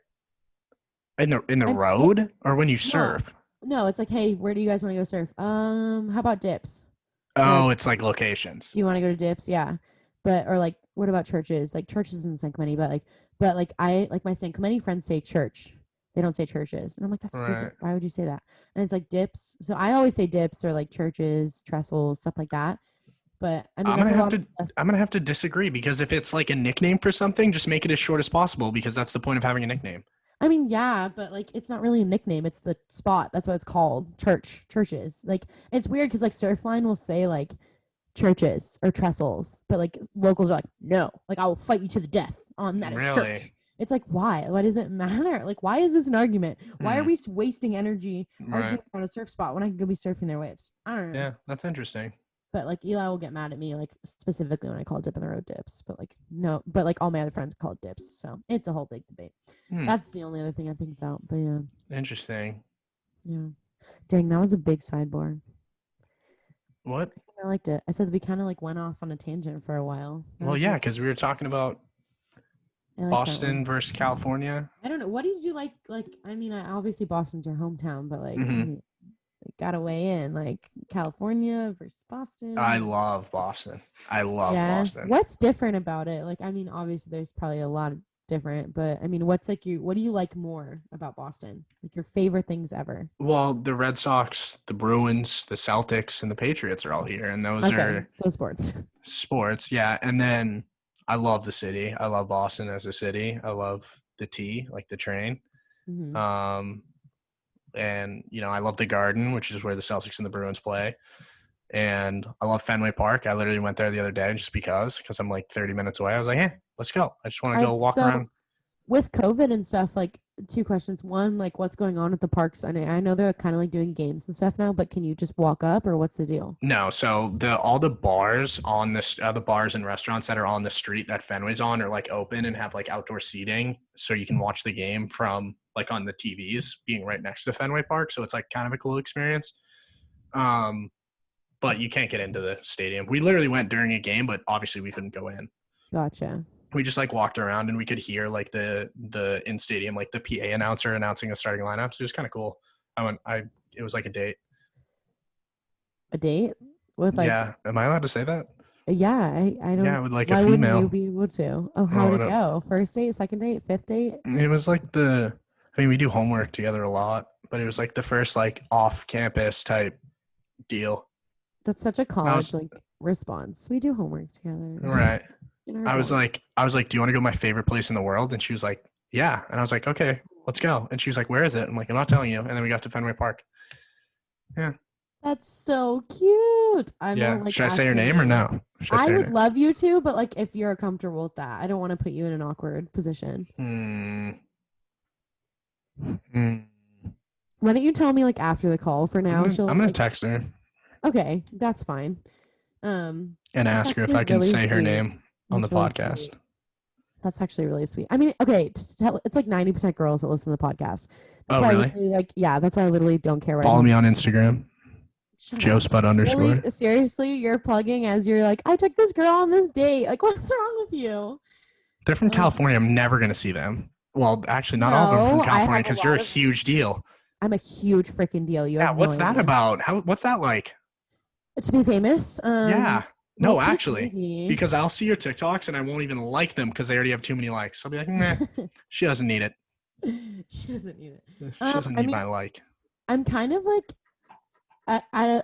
In the road or when you surf? No, it's like, hey, where do you guys want to go surf? How about dips? Oh, it's like locations. Do you want to go to dips? Yeah. But or like what about churches? Like churches in San Clemente, but I like my San Clemente friends say church. They don't say churches. And I'm like, that's stupid. Why would you say that? And it's like dips. So I always say dips or like churches, trestles, stuff like that. But I mean, I'm gonna have to disagree because if it's like a nickname for something, just make it as short as possible because that's the point of having a nickname. I mean, yeah, but like it's not really a nickname. It's the spot. That's what it's called. Churches. Like it's weird because like Surfline will say like churches or trestles, but like locals are like, no, like I will fight you to the death on that. It's church. It's like, why? Why does it matter? Like, why is this an argument? Why are Hmm. we wasting energy Right. arguing about a surf spot when I can go be surfing their waves? I don't know. Yeah, that's interesting. But like Eli will get mad at me, like specifically when I call Dip in the Road dips. But like no, but like all my other friends call it dips. So it's a whole big debate. Hmm. That's the only other thing I think about. But yeah, Interesting. yeah. Dang, that was a big sidebar. What? I liked it. I said we kind of like went off on a tangent for a while. That Well, was yeah, a, because we were talking about I like that Boston one. versus California. I don't know. What did you like? Like, I mean, obviously Boston's your hometown, but like, Hmm. gotta weigh in. Like California versus I Boston. love Boston. I love Yeah. Boston. What's different about it? Like, I mean, obviously there's probably a lot of different, but I mean, what's like what do you like more about Boston? Like your favorite things ever? Well, the Red Sox, the Bruins, the Celtics, and the Patriots are all here, and those Okay, are so sports. sports. Yeah, and then I love the city. I love Boston as a city. I love the T, like the train. Hmm. Um, and I love the Garden, which is where the Celtics and the Bruins play. And I love Fenway Park. I literally went there the other day just because I'm like 30 minutes away. I was like, hey, let's go. I just want to I go walk so around. with COVID and stuff, like two questions. One, like what's going on at the parks? I know they're kind of like doing games and stuff now, but can you just walk up or what's the deal? No, so all the bars on this the bars and restaurants that are on the street that Fenway's on are like open and have like outdoor seating, so you can watch the game from like on the TVs, being right next to Fenway Park. So it's like kind of a cool experience. Um, but you can't get into the stadium. We literally went during a game, but obviously we couldn't go in. Gotcha. We just like walked around and we could hear like the in stadium, like the PA announcer announcing a starting lineup. So it was kind of cool. It was like a date. A date with like, Yeah, am I allowed to say that? yeah, I Yeah, don't. with like a Why wouldn't you female. be able to? Oh, how'd Oh, it go? First date, second date, fifth date? it was like I mean, we do homework together a lot, but it was like the first like off campus type deal. That's such a I college was like response. We do homework together right. in our I was dorm. like, I was like, do you want to go to my favorite place in the world? And she was like, yeah. And I was like, okay, let's go. And she was like, where is it? I'm like, I'm not telling you. And then we got to Fenway Park. Yeah. That's so cute. I'm gonna Yeah. like Should I say ask her her name or name. no? Should I say I her would name? love you to, but like if you're comfortable with that, I don't want to put you in an awkward position. Hmm. Hmm. Why don't you tell me like after the call for now? I'm She'll gonna like, text her okay, that's fine. and That's ask her if actually I can really say her sweet. name on the That's really podcast. sweet. That's actually really sweet. I mean, okay, to tell, it's like 90% girls that listen to the podcast. That's Oh, why I really? literally like, yeah, that's why I literally don't care what I Follow talk me about. on Instagram, Shut Joe up. Spud Really, underscore. seriously, you're plugging as you're like, I took this girl on this date. Like, what's wrong with you? They're from Oh, California. I'm never gonna see them. Well, actually, not all of them are from no, I California have a because you're a lot of. huge deal. I'm a huge freaking deal. You Yeah, have no what's that idea. about? What's that like? To be famous, Yeah. well, No, it's pretty actually, crazy. because I'll see your TikToks and I won't even like them because they already have too many likes. I'll be like, nah, she doesn't need it. She doesn't need it. She doesn't I need mean, my like. I'm kind of like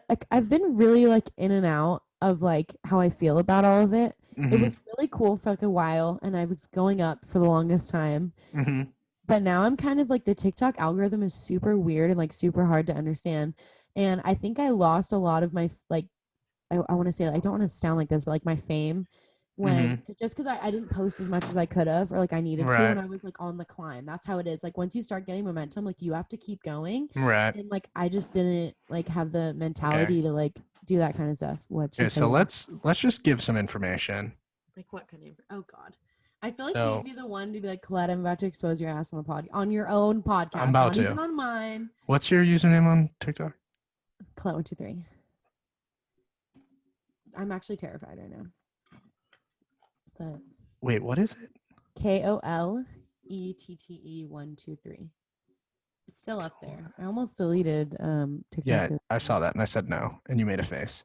like I've been really like in and out of like how I feel about all of it. It Mm-hmm. was really cool for like a while and I was going up for the longest time. Mm-hmm. But now I'm kind of like the TikTok algorithm is super weird and like super hard to understand. And I think I lost a lot of my like I want to say I don't want to sound like this, but like my fame when Mm-hmm. just because I didn't post as much as I could have or like I needed to when Right. I was like on the climb. That's how it is. Like once you start getting momentum, like you have to keep going. Right. And like I just didn't like have the Okay. mentality to like do that kind of stuff. What Okay. just So say let's just give some information. like what kind of oh god. I feel like you'd So be the one to be like, Colette, I'm about to expose your ass on the pod on your own I'm podcast, about not even to. on mine. What's your username on TikTok? Colette 123. I'm actually terrified right now. But Wait, what is it? KOLETTE 123. It's still up there. I almost deleted TikTok. Yeah, I saw that and I said no, and you made a face.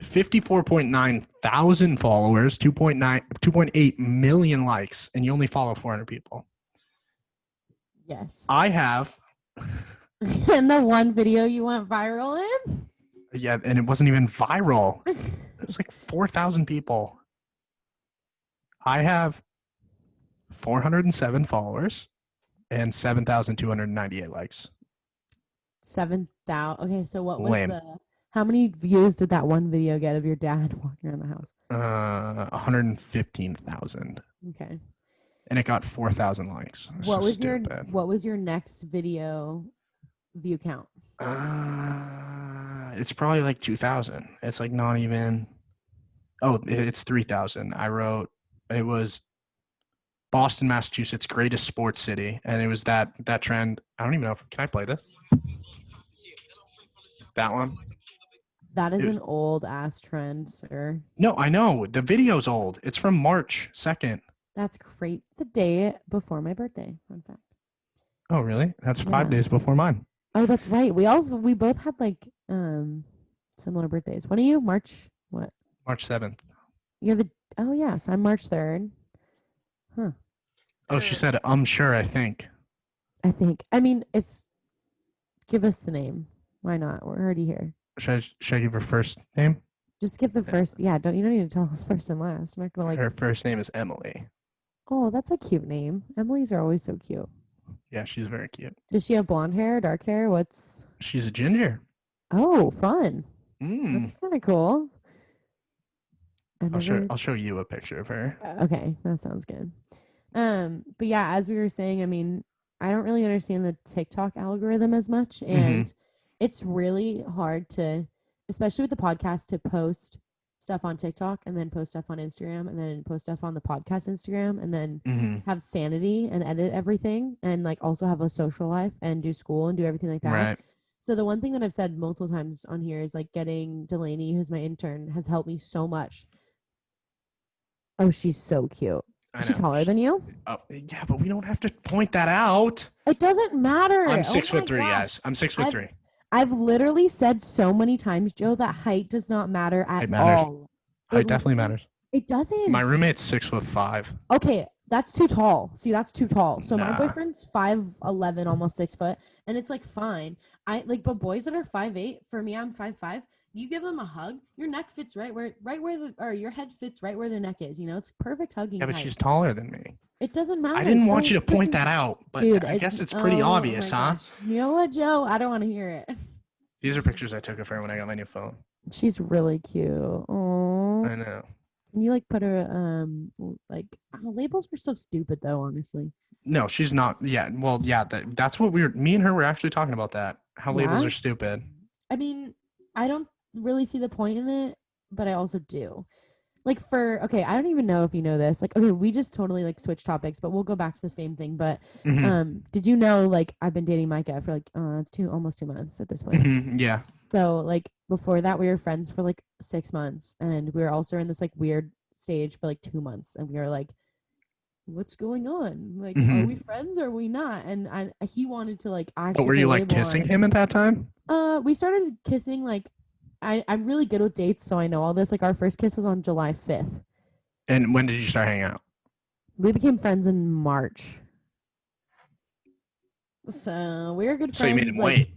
54.9 thousand followers, 2.8 million likes, and you only follow 400 people. Yes. I have, And the one video you went viral in? yeah, and it wasn't even viral. It was like 4,000 people. I have 407 followers and 7,298 likes. 7,000. Okay, so what was Lame. how many views did that one video get of your dad walking around the house? 115,000. Okay. and it got 4,000 likes. It's What so was your stupid. next video view count? It's probably like 2,000. It's like not even. Oh, it's 3,000. I wrote it was Boston, Massachusetts, greatest sports city, and it was that trend. I don't even know if can I play this. That one. That is It was, an old ass trend, sir. no, I know the video's old. It's from March 2nd. That's great. The day before my birthday. Fun fact. Oh, really? That's 5 days Yeah. before mine. Oh, that's right. We both had like similar birthdays. When are you? March what? March 7th. You're the Oh yeah, so I'm March 3rd. Huh. Oh, she said, I'm sure, I think. I think. I mean, it's give us the name. Why not? We're already here. Should I give her first name? Just give the first. Yeah, you don't need to tell us first and last. I'm not gonna like. Her first name is Emily. Oh, that's a cute name. Emily's are always so cute. Yeah, she's very cute. Does she have blonde hair, dark hair? What's? She's a ginger. Oh, fun. That's kind of cool. I'll show you a picture of her. Okay, that sounds good. But yeah, as we were saying, I mean, I don't really understand the TikTok algorithm as much, and it's really hard to, especially with the podcast, to post stuff on TikTok and then post stuff on Instagram and then post stuff on the podcast Instagram and then have sanity and edit everything and like also have a social life and do school and do everything like that. Right. So the one thing that I've said multiple times on here is like getting Delaney, who's my intern, has helped me so much. Oh, she's so cute. Is she taller than you? Yeah, but we don't have to point that out. It doesn't matter. I'm 6'3", guys. I'm 6'3". I've literally said so many times, Joe, that height does not matter at all. Height definitely matters. It doesn't. My roommate's 6'5". Okay, that's too tall. See, that's too tall. So my boyfriend's 5'11", almost 6 foot, and it's like fine. But boys that are 5'8", for me, I'm 5'5". You give them a hug, your neck fits your head fits right where their neck is. You know, it's perfect hugging. Yeah, but height. she's taller than me. It doesn't matter. I didn't want you to point that out, but dude, I guess it's pretty obvious, huh? Gosh. You know what, Joe? I don't want to hear it. These are pictures I took of her when I got my new phone. She's really cute. Oh, I know. Can you like put her labels were so stupid though, honestly. No, she's not. Yeah, well, yeah, that's what me and her were actually talking about that. How labels are stupid. I mean, I don't really see the point in it, but I also do. Like I don't even know if you know this. Like, okay, we just totally like switch topics, but we'll go back to the fame thing. But did you know like I've been dating Micah for like it's almost 2 months at this point. Yeah. So like before that we were friends for like 6 months, and we were also in this like weird stage for like 2 months, and we were like, what's going on? Like, are we friends or are we not? And he wanted to like actually. But were you like kissing him at that time? We started kissing like. I'm really good with dates, so I know all this. Like, our first kiss was on July 5th. And when did you start hanging out? We became friends in March. So, we were good friends. So you made him wait?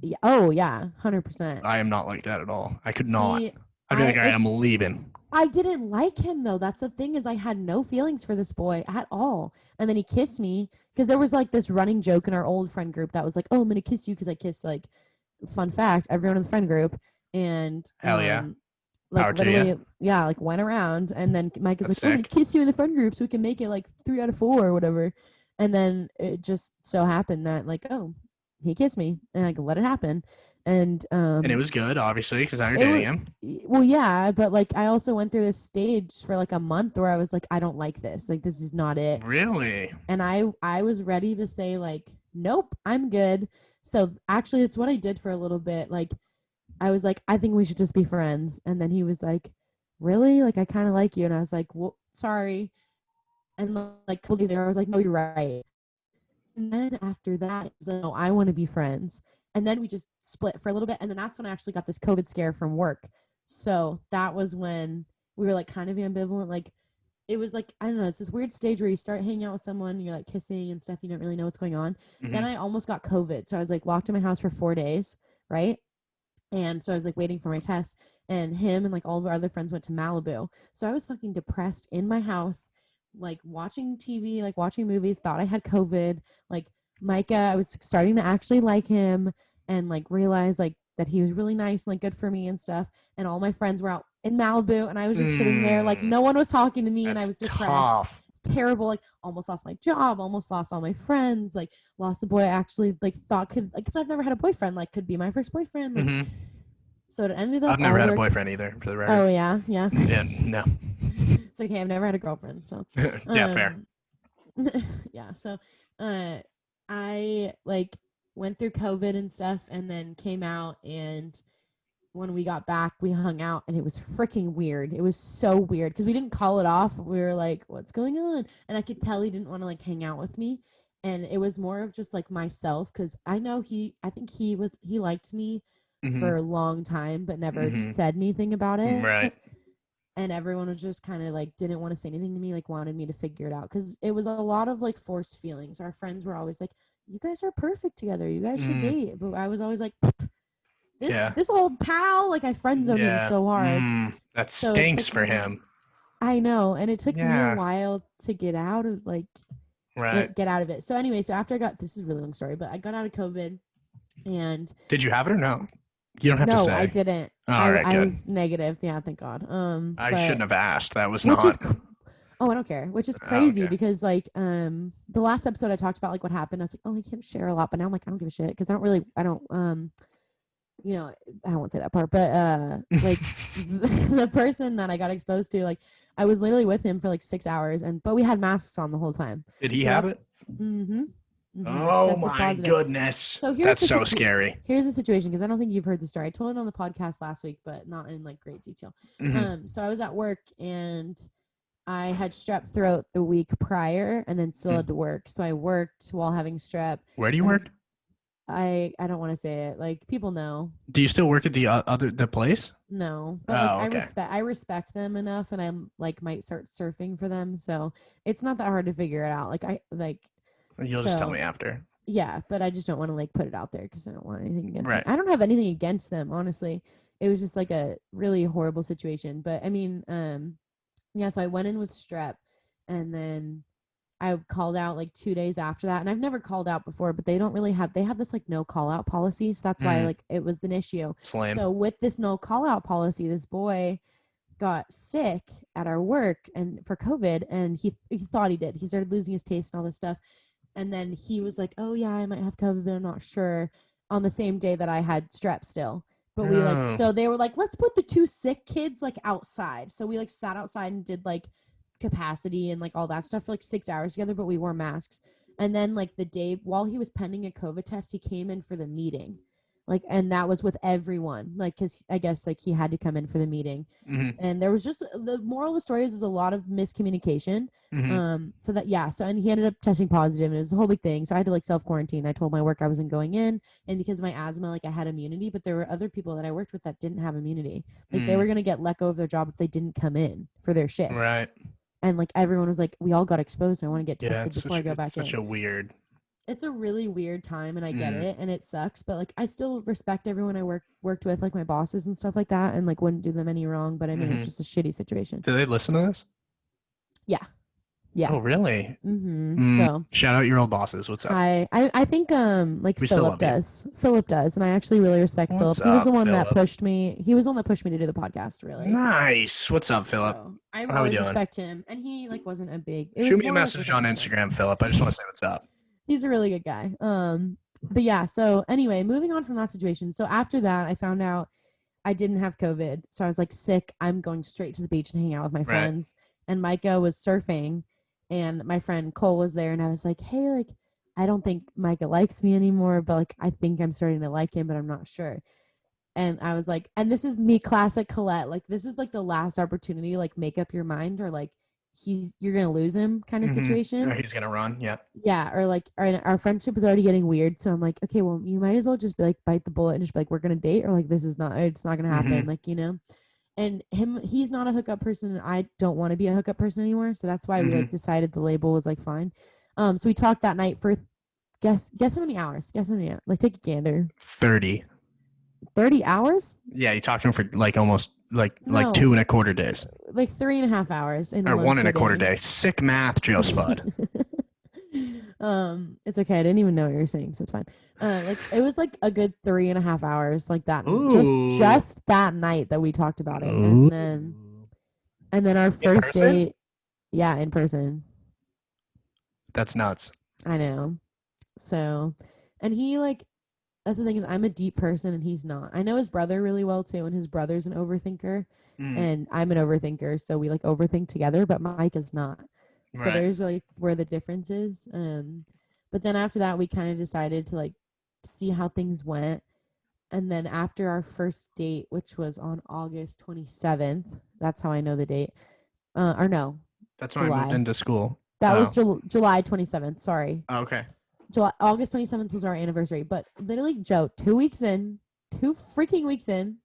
Yeah, oh, yeah, 100%. I am not like that at all. I could not. I'd be like, all right, I'm leaving. I didn't like him, though. That's the thing is I had no feelings for this boy at all. And then he kissed me because there was, like, this running joke in our old friend group that was like, oh, I'm going to kiss you because I kissed, like, fun fact, everyone in the friend group. And hell yeah, like literally, yeah, like went around, and then Mike is like, "I'm gonna kiss you in the friend group so we can make it like 3 out of 4 or whatever." And then it just so happened that like, oh, he kissed me, and I let it happen, and it was good, obviously, because now you're dating him. Well, yeah, but like I also went through this stage for like a month where I was like, I don't like this, like this is not it. Really? And I was ready to say like, nope, I'm good. So actually, it's what I did for a little bit, like. I was like, I think we should just be friends. And then he was like, really? Like, I kind of like you. And I was like, well, sorry. And like a couple days later, I was like, no, you're right. And then after that, he was like, no, I want to be friends. And then we just split for a little bit. And then that's when I actually got this COVID scare from work. So that was when we were like kind of ambivalent. Like, it was like, I don't know, it's this weird stage where you start hanging out with someone, you're like kissing and stuff. You don't really know what's going on. Then I almost got COVID. So I was like locked in my house for 4 days. Right. And so I was like waiting for my test, and him and like all of our other friends went to Malibu. So I was fucking depressed in my house, like watching TV, like watching movies, thought I had COVID. Like Micah, I was starting to actually like him and like realize like that he was really nice and like good for me and stuff. And all my friends were out in Malibu, and I was just sitting there like no one was talking to me. That's and I was depressed. Tough. terrible. Like almost lost my job, almost lost all my friends, like lost the boy I actually like thought could like because I've never had a boyfriend, like could be my first boyfriend. Like so it ended up I've never all had a boyfriend either, for the record. Oh yeah. Yeah, no. It's okay. I've never had a girlfriend, so Yeah, fair. yeah. So I like went through COVID and stuff and then came out, and when we got back we hung out and it was freaking weird. It was so weird because we didn't call it off. We were like, what's going on? And I could tell he didn't want to like hang out with me, and it was more of just like myself because I think he liked me for a long time but never said anything about it. Right. And everyone was just kind of like didn't want to say anything to me, like wanted me to figure it out because it was a lot of like forced feelings. Our friends were always like, you guys are perfect together, you guys should date, but I was always like, this old pal, like I friend zoned him so hard. That stinks for him. I know, and it took me a while to get out of like get out of it. So anyway, so after I got, this is a really long story, but I got out of COVID. And did you have it or no? You don't have to say. No, I didn't. I was negative. Yeah, thank God. I shouldn't have asked. That was not. Oh, I don't care. Which is crazy because like the last episode I talked about like what happened. I was like, oh, I can't share a lot, but now I'm like, I don't give a shit because I don't you know, I won't say that part, but like the person that I got exposed to, like I was literally with him for like 6 hours, but we had masks on the whole time. Did he have it? Oh my goodness. So that's so scary. Here's the situation, because I don't think you've heard the story. I told it on the podcast last week, but not in like great detail. So I was at work and I had strep throat the week prior and then still had to work. So I worked while having strep. Where do you work? I don't want to say it. Like people know. Do you still work at the place? No, but I respect them enough, and I'm like might start surfing for them. So it's not that hard to figure it out. You'll just tell me after. Yeah, but I just don't want to like put it out there because I don't want anything against them. I don't have anything against them, honestly. It was just like a really horrible situation. But I mean, yeah, so I went in with strep, and then I called out like 2 days after that. And I've never called out before, but they have this like no call out policy. So that's why like it was an issue. Slam. So with this no call out policy, this boy got sick at our work and for COVID, and he thought he did. He started losing his taste and all this stuff. And then he was like, oh yeah, I might have COVID, but I'm not sure, on the same day that I had strep still. But we like, so they were like, let's put the 2 sick kids like outside. So we like sat outside and did like capacity and like all that stuff for like 6 hours together, but we wore masks. And then like the day while he was pending a COVID test, he came in for the meeting. Like, and that was with everyone, like, cause I guess like he had to come in for the meeting. And there was just, the moral of the story is there's a lot of miscommunication. So that, yeah. So, and he ended up testing positive, and it was a whole big thing. So I had to like self-quarantine. I told my work I wasn't going in, and because of my asthma, like I had immunity, but there were other people that I worked with that didn't have immunity. Like they were going to get let go of their job if they didn't come in for their shift. Right. And like everyone was like, we all got exposed. And I want to get tested before I go back in. It's a really weird time, and I get it, and it sucks, but like I still respect everyone I worked with, like my bosses and stuff like that, and like wouldn't do them any wrong. But I mean, it's just a shitty situation. Do they listen to this? Yeah. Oh, really? So shout out your old bosses. What's up? I think like Philip does. Philip does, and I actually really respect Philip. He was the one that pushed me. He was the one that pushed me to do the podcast. Really nice. What's up, Philip? So, I always respect him, and he like wasn't a big. Shoot me a message on Instagram, Philip. I just want to say what's up. He's a really good guy. But yeah, so anyway, moving on from that situation. So after that, I found out I didn't have COVID. So I was like sick. I'm going straight to the beach and hang out with my friends. And Micah was surfing, and my friend Cole was there. And I was like, hey, like, I don't think Micah likes me anymore, but like, I think I'm starting to like him, but I'm not sure. And I was like, and this is me, classic Colette. Like, this is like the last opportunity, like make up your mind, or like, you're gonna lose him kind of situation, or he's gonna run. Or like our friendship was already getting weird, so I'm like, okay, well, you might as well just be like, bite the bullet and just be like, we're gonna date, or like it's not gonna happen. Like, you know. And he's not a hookup person, and I don't want to be a hookup person anymore, so that's why we like decided the label was like fine. So we talked that night for guess how many hours, like take a gander. 30 hours. Yeah, you talked to him for like almost like 2.25 days, like 3.5 hours, or 1.25 days. Sick math, Joe Spud. It's okay. I didn't even know what you were saying, so it's fine. Like it was like a good 3.5 hours, like that. Just that night that we talked about it, and then our first date, in person. That's nuts. I know. So, and he like that's the thing is I'm a deep person and he's not. I know his brother really well too, and his brother's an overthinker, Mm, and I'm an overthinker, so we like overthink together. But Mike is not. So right. there's really where the difference is. But then after that, we kind of decided to like see how things went, and then after our first date, which was on August 27th, that's how I know the date. Or no, That's when I moved July. into school. That was Oh. July 27th. Sorry. Oh, okay. August 27th was our anniversary. But literally, Joe, 2 weeks in, 2 freaking weeks in,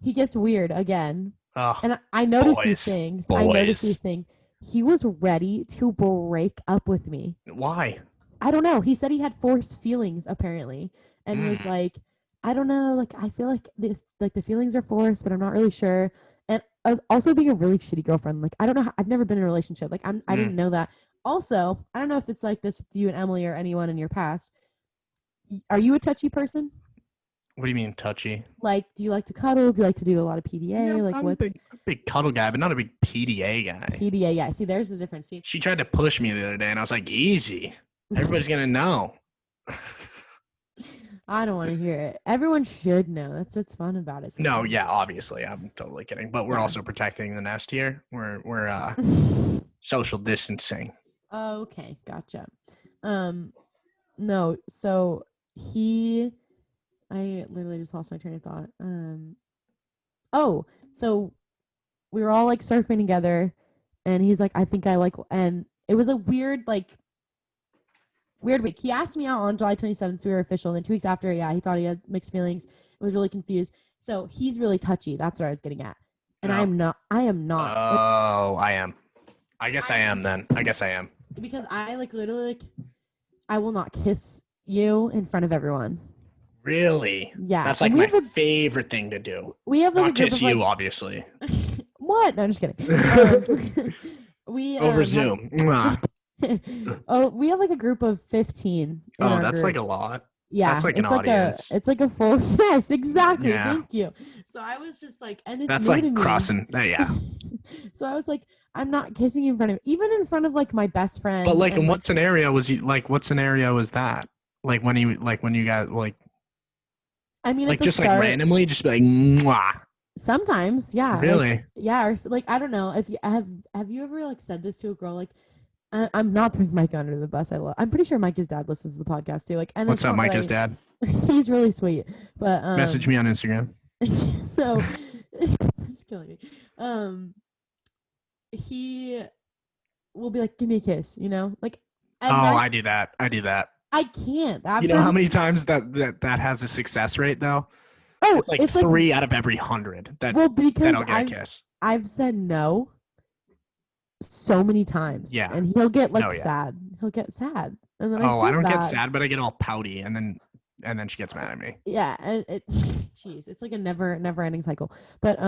he gets weird again. Oh, And I noticed these boys. things. I noticed these Boys. things. He was ready to break up with me. Why? I don't know. He said he had forced feelings apparently, and was Mm, like, I don't know. Like I feel like the feelings are forced, but I'm not really sure. And I was also being a really shitty girlfriend. Like I don't know. I've never been in a relationship. Like I mm. didn't know that. Also, I don't know if it's like this with you and Emily or anyone in your past. Are you a touchy person? What do you mean touchy? Like, do you like to cuddle? Do you like to do a lot of Yeah, PDA? Like, I'm a what's big cuddle guy, but not a big PDA guy. PDA? Yeah. See, there's the difference. See, She tried to push me the other day, and I was like, easy. Everybody's gonna know. I don't want to hear it. Everyone should know. That's what's fun about it. No, Sometimes. yeah, obviously, I'm totally kidding. But we're Yeah. also protecting the nest here. We're social distancing. Okay, gotcha. No, so he, I literally just lost my train of thought. Oh, so we were all like surfing together, and he's like, I think I like, and it was a weird, like, weird week. He asked me out on July 27th, so we were official. And then 2 weeks after, yeah, he thought he had mixed feelings. I was really confused. So he's really touchy. That's what I was getting at. And I No. am not. I am not. Like, Oh, I am. I guess I I am then. I guess I am. because I like literally like I will not kiss you in front of everyone. Really? Yeah, That's and like my favorite thing to do. we have like a Not group kiss of like you, obviously. what? No, I'm just kidding. We Over have Zoom. Mwah. oh we have like a group of 15 in Oh, our that's like group. a lot. Yeah, That's like an audience. it's like a full yes, exactly. Yeah. Thank you. So I was just like, and it's That's new to like me. crossing. Yeah. So I was like, I'm not kissing you in front of even in front of like my best But friend like, and in like what scenario was you like? What scenario was that? Like when you got I mean at like the just like start randomly, just be like, mwah. sometimes, yeah, like Really? yeah, or like I don't know if you have you ever like said this to a girl like I'm not throwing Mike under the bus. I'm pretty sure Mike's dad listens to the podcast too. Like, and What's it's up, not that Micah's I. dad? He's really sweet, but Message me on Instagram. so this is killing me. He will be like, "Give me a kiss," like, Oh, and I do that. I do that. I can't. That You know for how me. many times that has a success rate though? Oh, It's like it's like 3 out of every 100 well that because I'll get a kiss. I've said no so many times, Yeah. and he'll get No, like yeah. sad. He'll get sad, and then I Oh, I feel don't get bad. sad, but I get all pouty, and then she gets mad at me. Yeah, and jeez, it's like a never ending cycle. But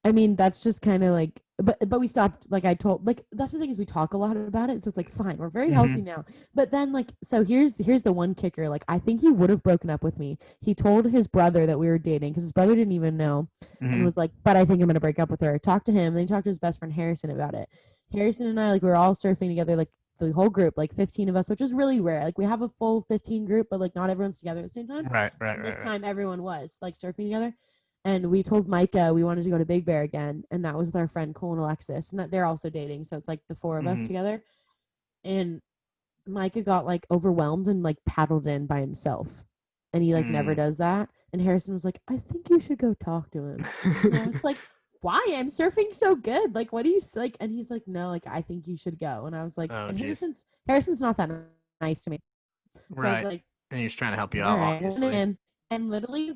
I mean that's just kind of like but we stopped like I told like that's the thing is we talk a lot about it, so it's like fine, we're very Hmm. healthy now. But then like so here's the one kicker, like I think he would have broken up with me. He told his brother that we were dating because his brother didn't even know, and Hmm. was like, but I think I'm gonna break up with her. Talked to him, then he talked to his best friend Harrison about it. Harrison and I like we were all surfing together, like the whole group, like 15 of us, which is really rare. Like we have a full 15 group, but like not everyone's together at the same time. Right, right, And this right, right. time everyone was like surfing together. And we told Micah we wanted to go to Big Bear again, and that was with our friend Cole and Alexis, and that they're also dating, so it's like the four of us Hmm. together. And Micah got like overwhelmed and like paddled in by himself, and he like never Mm. does that. And Harrison was like, "I think you should go talk to him." And I was like, "Why? I'm surfing so good. Like, what do you like?" And he's like, "No, like I think you should go." And I was like, Oh, "And jeez. Harrison's not that nice to me." So I was Right. like, And he's trying to help you all out, right. obviously. And literally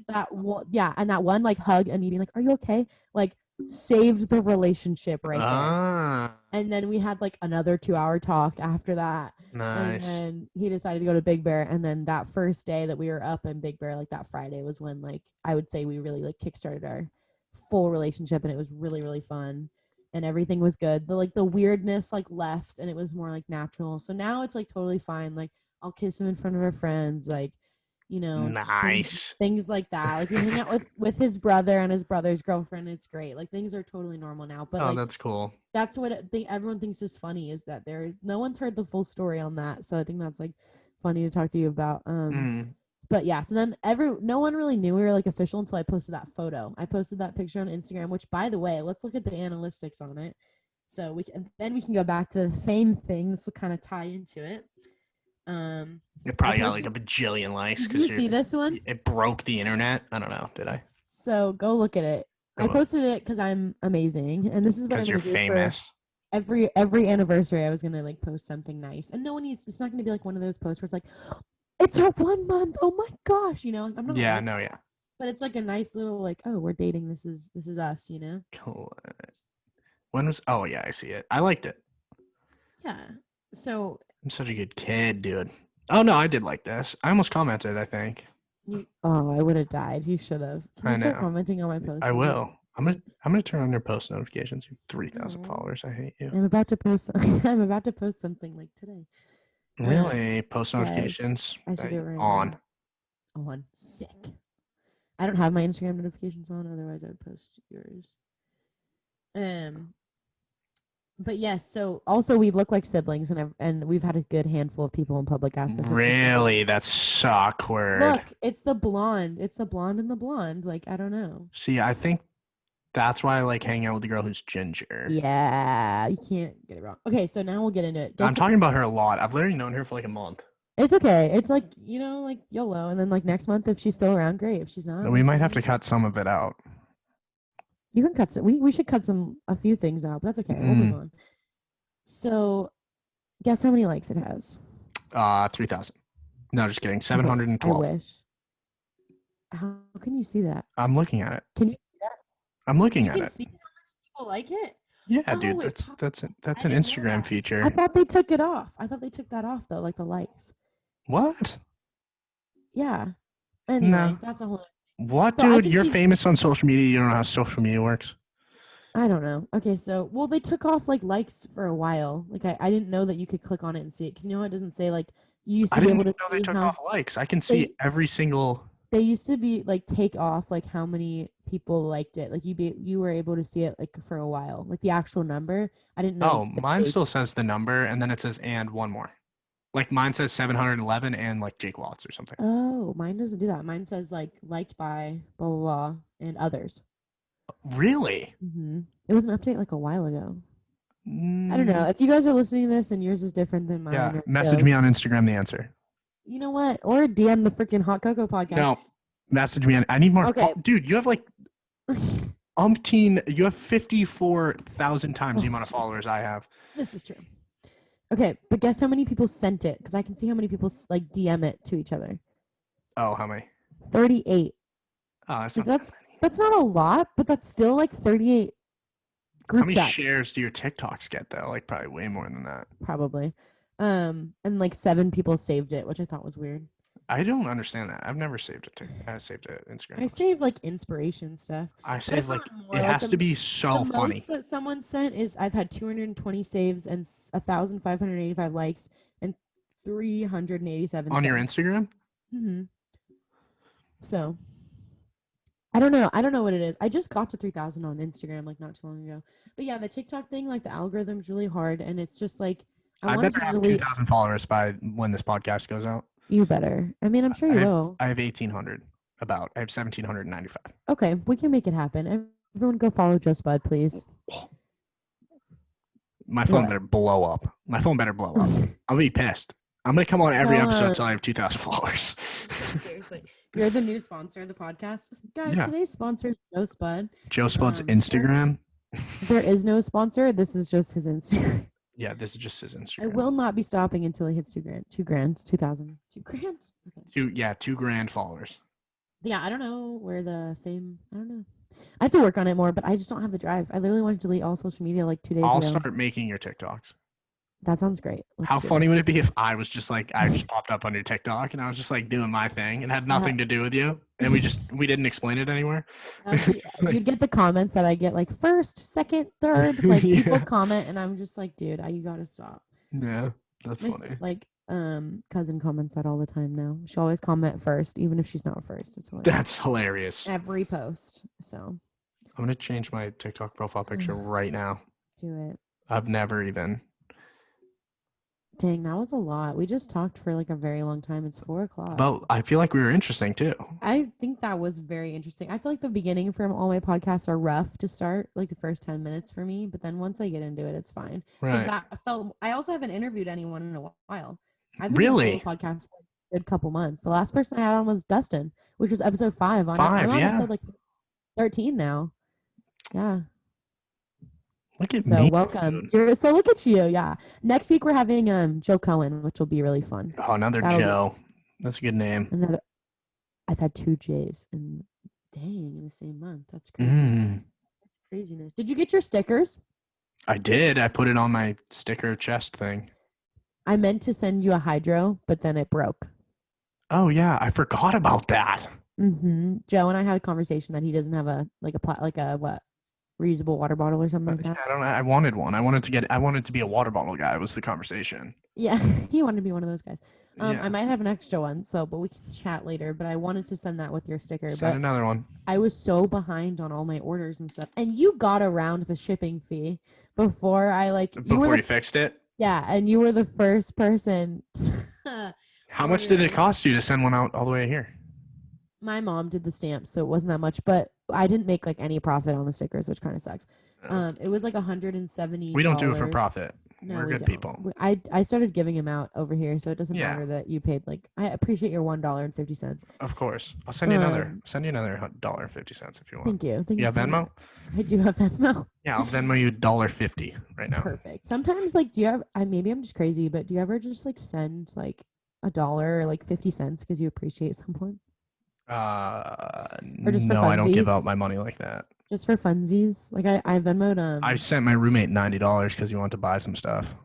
yeah, and that one like hug and me being like, "Are you okay?" Like saved the relationship right there. Ah, And then we had like another 2 hour talk after that. And nice. then he decided to go to Big Bear. And then that first day that we were up in Big Bear, like that Friday was when like I would say we really like kickstarted our full relationship, and it was really, really fun. And everything was good. The weirdness like left, and it was more like natural. So now it's like totally fine. Like I'll kiss him in front of our friends. Like Nice. things like that. Like we hang out with his brother and his brother's girlfriend. It's great. Like things are totally normal now. But Oh, like that's cool. that's what everyone thinks is funny is that no one's heard the full story on that. So I think that's like funny to talk to you about. But yeah, so then no one really knew we were like official until I posted that photo. I posted that picture on Instagram, which by the way, let's look at the analytics on it. So we can go back to the fame thing. This will kind of tie into it. It probably got like a bajillion likes. Did you see this one? It broke the internet. I don't know. Did I? So go look at it. I posted it because I'm amazing, and this is what I'm gonna do famous. For every anniversary. I was gonna like post something nice, and no one needs. It's not gonna be like one of those posts where it's like, it's our 1 month. Oh my gosh, I'm not. Yeah, no, yeah. But it's like a nice little like, oh, we're dating. This is us, Cool. When was? Oh yeah, I see it. I liked it. Yeah. So I'm such a good kid, dude. Oh no, I did like this. I almost commented. I think. I would have died. You should have. Can you start commenting on my post? I will. I'm gonna turn on your post notifications. You 3,000 followers. I hate you. I'm about to post. I'm about to post something like today. Really? Post notifications? I should do it right on. Now. On. Sick. I don't have my Instagram notifications on. Otherwise, I would post yours. But yes, so also we look like siblings, and we've had a good handful of people in public ask us. Really? That's so awkward. Look, it's the blonde. It's the blonde and the blonde. Like, I don't know. See, I think that's why I like hanging out with the girl who's ginger. Yeah, you can't get it wrong. Okay, so now we'll get into it. I'm talking about her a lot. I've literally known her for like a month. It's okay. It's like, like YOLO. And then like next month, if she's still around, great. If she's not. We might have to cut some of it out. You can cut some. We should cut a few things out, but that's okay. We'll move on. So, guess how many likes it has? 3,000. No, just kidding. 712. I wish. How can you see that? I'm looking at it. Can you see that? I'm looking at it. You can see how many people like it? Yeah, dude. That's an Instagram feature. I thought they took it off. I thought they took that off though, like the likes. What? Yeah. Anyway, that's a whole. What, dude? You're famous on social media. You don't know how social media works. I don't know. Okay, so they took off like likes for a while. Like I didn't know that you could click on it and see it because it doesn't say like you used to be able to see. They took off likes. I can see every single. They used to be like take off like how many people liked it. Like you were able to see it like for a while, like the actual number. I didn't know. Oh, mine still says the number, and then it says and one more. Like mine says 711 and like Jake Watts or something. Oh, mine doesn't do that. Mine says like liked by blah blah blah and others. Really? Mm-hmm. It was an update like a while ago. I don't know. If you guys are listening to this and yours is different than mine. Yeah, message me on Instagram the answer. You know what? Or DM the freaking Hot Cocoa podcast. No, message me. I need more. Okay. Dude, you have like you have 54,000 times the amount of followers I have. This is true. Okay, but guess how many people sent it? Because I can see how many people like DM it to each other. Oh, how many? 38. Oh, that's not a lot, but that's still like 38 group chats. How many shares do your TikToks get though? Like probably way more than that. Probably. And like 7 people saved it, which I thought was weird. I don't understand that. I've never saved it. I saved it Instagram. I saved like inspiration stuff. I saved like it has to be so funny. The most that someone sent is I've had 220 saves and 1,585 likes and 387 on your Instagram. Mm-hmm. So I don't know what it is. I just got to 3,000 on Instagram like not too long ago. But yeah, the TikTok thing, like the algorithm's really hard, and it's just like I better have 2,000 followers by when this podcast goes out. You better. I mean, I'm sure you will. I have 1,800. I have 1,795. Okay, we can make it happen. Everyone go follow Joe Spud, please. My phone better blow up. I'll be pissed. I'm going to come on every episode until I have 2,000 followers. Seriously. You're the new sponsor of the podcast. Guys, today's sponsor is Joe Spud. Joe Spud's Instagram. There is no sponsor. This is just his Instagram. Yeah, this is just his Instagram. I will not be stopping until he hits 2 grand. 2,000. 2 grand? Okay. 2 grand followers. Yeah, I don't know where the fame, I don't know. I have to work on it more, but I just don't have the drive. I literally want to delete all social media like 2 days ago. I'll start making your TikToks. That sounds great. How funny would it be if I was just like, I just popped up on your TikTok and I was just like doing my thing and had nothing to do with you. And we didn't explain it anywhere. You'd get the comments that I get like first, second, third, like people comment and I'm just like, dude, you got to stop. Yeah, that's funny. Like cousin comments that all the time now. She always comment first, even if she's not first. It's hilarious. That's hilarious. Every post. So I'm gonna change my TikTok profile picture right now. do it. I've never even. Dang, that was a lot. We just talked for like a very long time. It's 4:00. But I feel like we were interesting too. I think that was very interesting. I feel like the beginning from all my podcasts are rough to start, like the first 10 minutes for me. But then once I get into it, it's fine. Because Right. I also haven't interviewed anyone in a while. I've been Really? doing solo podcasts for a good couple months. The last person I had on was Dustin, which was episode 5. I'm on episode like 13 now. Yeah. Look at So me. welcome. Look at you. Yeah. Next week we're having Joe Cohen, which will be really fun. Oh, another Joe. That's a good name. I've had 2 J's in the same month. That's crazy. That's craziness. Did you get your stickers? I did. I put it on my sticker chest thing. I meant to send you a hydro, but then it broke. Oh yeah, I forgot about that. Joe and I had a conversation that he doesn't have a reusable water bottle or something like that. I don't know. I wanted one. I wanted to be a water bottle guy. Was the conversation? Yeah, he wanted to be one of those guys. Yeah. I might have an extra one, but we can chat later. But I wanted to send that with your sticker. Send another one. I was so behind on all my orders and stuff, and you got around the shipping fee before you fixed it. Yeah, and you were the first person. How much did it cost you to send one out all the way here? My mom did the stamps, so it wasn't that much, but I didn't make like any profit on the stickers, which kind of sucks. It was like $170. We don't do it for profit. No, we're good don't. people. I started giving them out over here, so it doesn't matter that you paid I appreciate your $1.50. Of course. I'll send you another $1.50 if you want. Thank you. You have Venmo? I do have Venmo. Yeah, I'll Venmo you $1.50 right now. Perfect. Sometimes do you have maybe I'm just crazy, but do you ever just send $1 or 50 cents because you appreciate someone? Or just for no, funsies? I don't give out my money like that. Just for funsies? I Venmoed I sent my roommate $90 because he wanted to buy some stuff.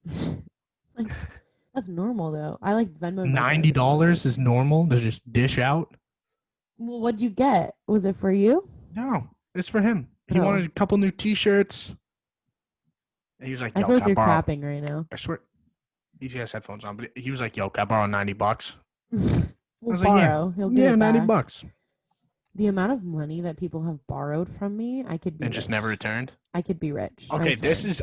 That's normal though. I Venmoed $90 is normal to just dish out. Well, what'd you get? Was it for you? No, it's for him. He wanted a couple new T-shirts. And he was like, I feel like you're capping right now. I swear, he has headphones on, but he was like, "Yo, can I borrow $90?" We'll borrow. He'll get it back. $90. The amount of money that people have borrowed from me, I could be and rich. Just never returned. I could be rich. Okay,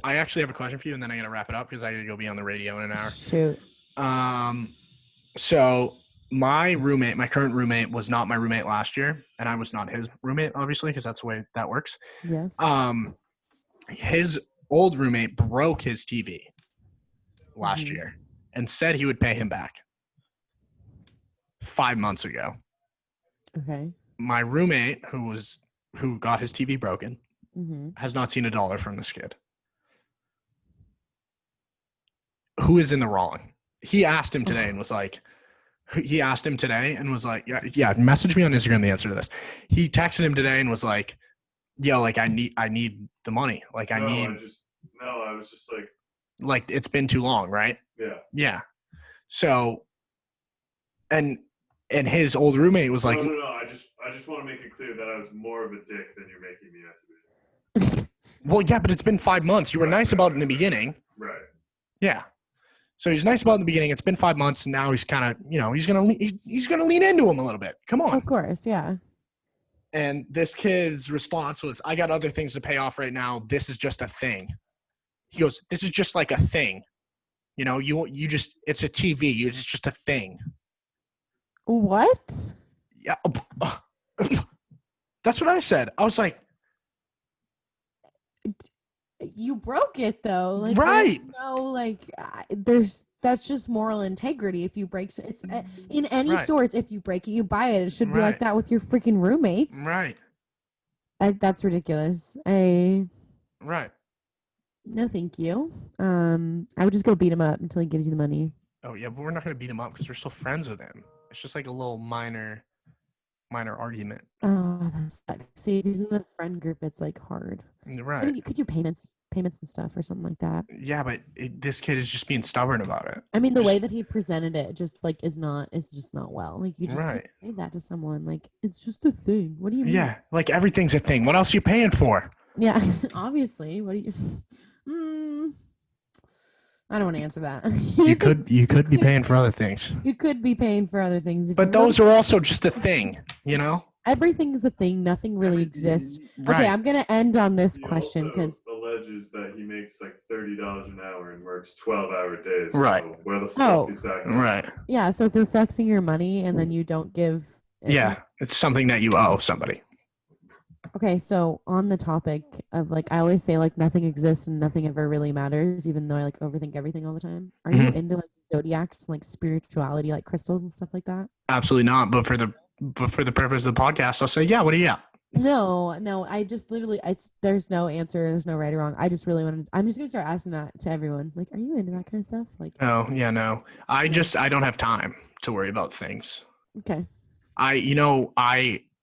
I actually have a question for you, and then I gotta wrap it up because I gotta go be on the radio in an hour. Shoot. So my current roommate, was not my roommate last year, and I was not his roommate, obviously, because that's the way that works. Yes. His old roommate broke his TV last year and said he would pay him back 5 months ago. Okay. My roommate, who got his TV broken, has not seen $1 from this kid. Who is in the wrong? He asked him today and was like, yeah, message me on Instagram the answer to this. He texted him today and was like, yo, I need the money. I was just like, it's been too long, right? Yeah. Yeah. So, and his old roommate was like, no, I just want to make it clear that I was more of a dick than you're making me out to be. Well, yeah, but it's been 5 months. You were nice about it in the beginning. Right. Yeah. So he's nice about it in the beginning. It's been 5 months, and now he's kind of, he's gonna lean into him a little bit. Come on. Of course, yeah. And this kid's response was, I got other things to pay off right now. This is just a thing. He goes, this is just like a thing. You just, it's a TV. It's just a thing. What? Yeah. That's what I said. I was like, you broke it though. Right. That's just moral integrity. If you break it's in any sorts, if you break it, you buy it. It should be like that with your freaking roommates. Right. That's ridiculous. Right. No, thank you. I would just go beat him up until he gives you the money. Oh yeah, but we're not gonna beat him up because we're still friends with him. It's just like a little minor argument. Oh, that's see, if he's in the friend group, it's hard. Right. I mean, you could do payments and stuff or something like that. Yeah, but this kid is just being stubborn about it. I mean, the way that he presented it just is just not well. You just can't say that to someone. It's just a thing. What do you mean? Yeah, everything's a thing. What else are you paying for? Yeah, obviously. What do you? I don't want to answer that. You could be paying for other things. You could be paying for other things. But those are also just a thing, you know? Everything is a thing. Nothing really exists. Right. Okay, I'm going to end on this He question also because alleges that he makes like $30 an hour and works 12-hour days. Right. So where the fuck is that going? Right. yeah, so if you're flexing your money and then you don't give it, Yeah, it's something that you owe somebody. Okay, so on the topic of like I always say like nothing exists and nothing ever really matters, even though I like overthink everything all the time. Are you into like zodiacs and like spirituality, like crystals and stuff like that? Absolutely not. But for the purpose of the podcast, I'll say, yeah. What do you got? No. I just literally, there's no answer. There's no right or wrong. I just really wanted. I'm just gonna start asking that to everyone. Like, are you into that kind of stuff? Like, Oh yeah, no. I don't have time to worry about things. okay,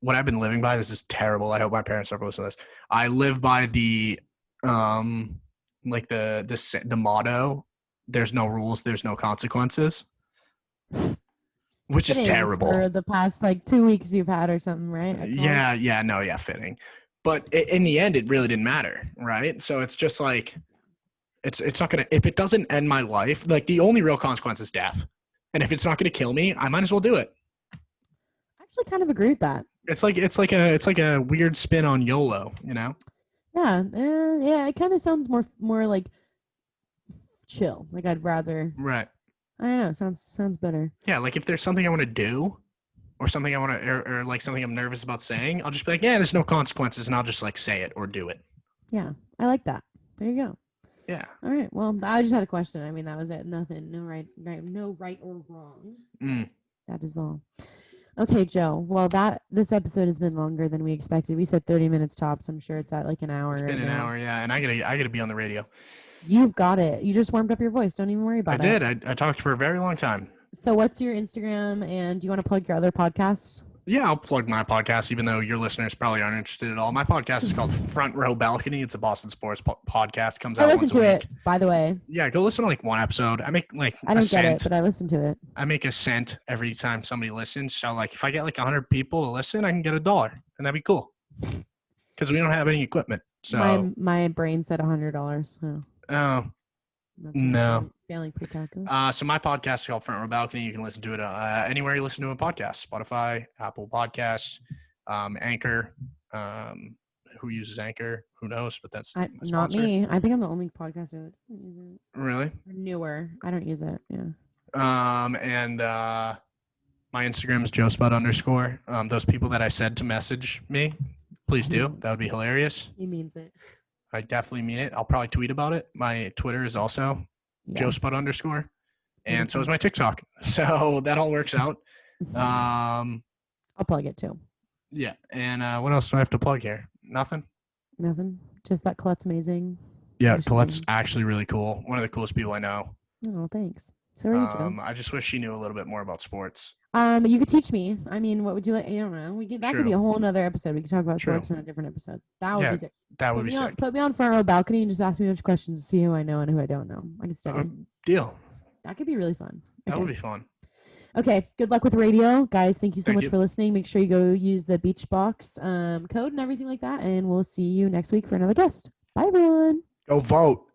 What I've been living by. This is terrible. I hope my parents never listen to this. I live by the like the motto. There's no rules. There's no consequences. Which is terrible. For the past like 2 weeks you've had or something, right? Fitting. But in the end, it really didn't matter, right? So it's just like, it's not gonna, if it doesn't end my life, like the only real consequence is death. And if it's not gonna kill me, I might as well do it. I actually kind of agree with that. It's like a weird spin on YOLO, you know? Yeah, yeah. It kind of sounds more like chill. Like I'd rather. Right. I don't know. Sounds better. Yeah, like if there's something I want to do, or something I want to, or like something I'm nervous about saying, I'll just be like, yeah, there's no consequences, and I'll just like say it or do it. Yeah, I like that. There you go. Yeah. All right. Well, I just had a question. I mean, that was it. Nothing. No right or wrong. That is all. Okay, Joe. Well, this episode has been longer than we expected. We said 30 minutes tops. I'm sure it's at like an hour. It's been an hour, yeah. And I gotta be on the radio. You've got it. You just warmed up your voice. Don't even worry about it. I did. I talked for a very long time. So what's your Instagram, and do you want to plug your other podcasts? Yeah, I'll plug my podcast, even though your listeners probably aren't interested at all. My podcast is called Front Row Balcony. It's a Boston sports podcast. Comes out once a week. I listen to it, by the way. Yeah, go listen to like one episode. I make like I don't get it, but I listen to it. I make a cent every time somebody listens. So like if I get like 100 people to listen, I can get $1, and that'd be cool. Because we don't have any equipment. So my brain said $100. Oh. No. Failing pre-calculus. So my podcast is called Front Row Balcony. You can listen to it anywhere you listen to a podcast. Spotify, Apple Podcasts, Anchor. Who uses Anchor? Who knows? But that's not me. I think I'm the only podcaster that doesn't use it. Really? Newer. I don't use it. Yeah. And my Instagram is joespud_. Those people that I said to message me, please do. That would be hilarious. He means it. I definitely mean it. I'll probably tweet about it. My Twitter is also joespud_. And so is my TikTok. So that all works out. I'll plug it too. Yeah. And what else do I have to plug here? Nothing? Just that Colette's amazing. Yeah, Colette's actually really cool. One of the coolest people I know. Oh, thanks. So are you, Joe. I just wish she knew a little bit more about sports. You could teach me. I mean, what would you like? I don't know. That could be a whole nother episode. We could talk about sports in a different episode. That would be sick. That would be sick. Put me on front row balcony and just ask me a bunch of questions to see who I know and who I don't know. I can study. Deal. That could be really fun. That would be fun. Okay. Good luck with radio, guys. Thank you so much for listening. Make sure you go use the Beachbox code and everything like that. And we'll see you next week for another guest. Bye, everyone. Go vote.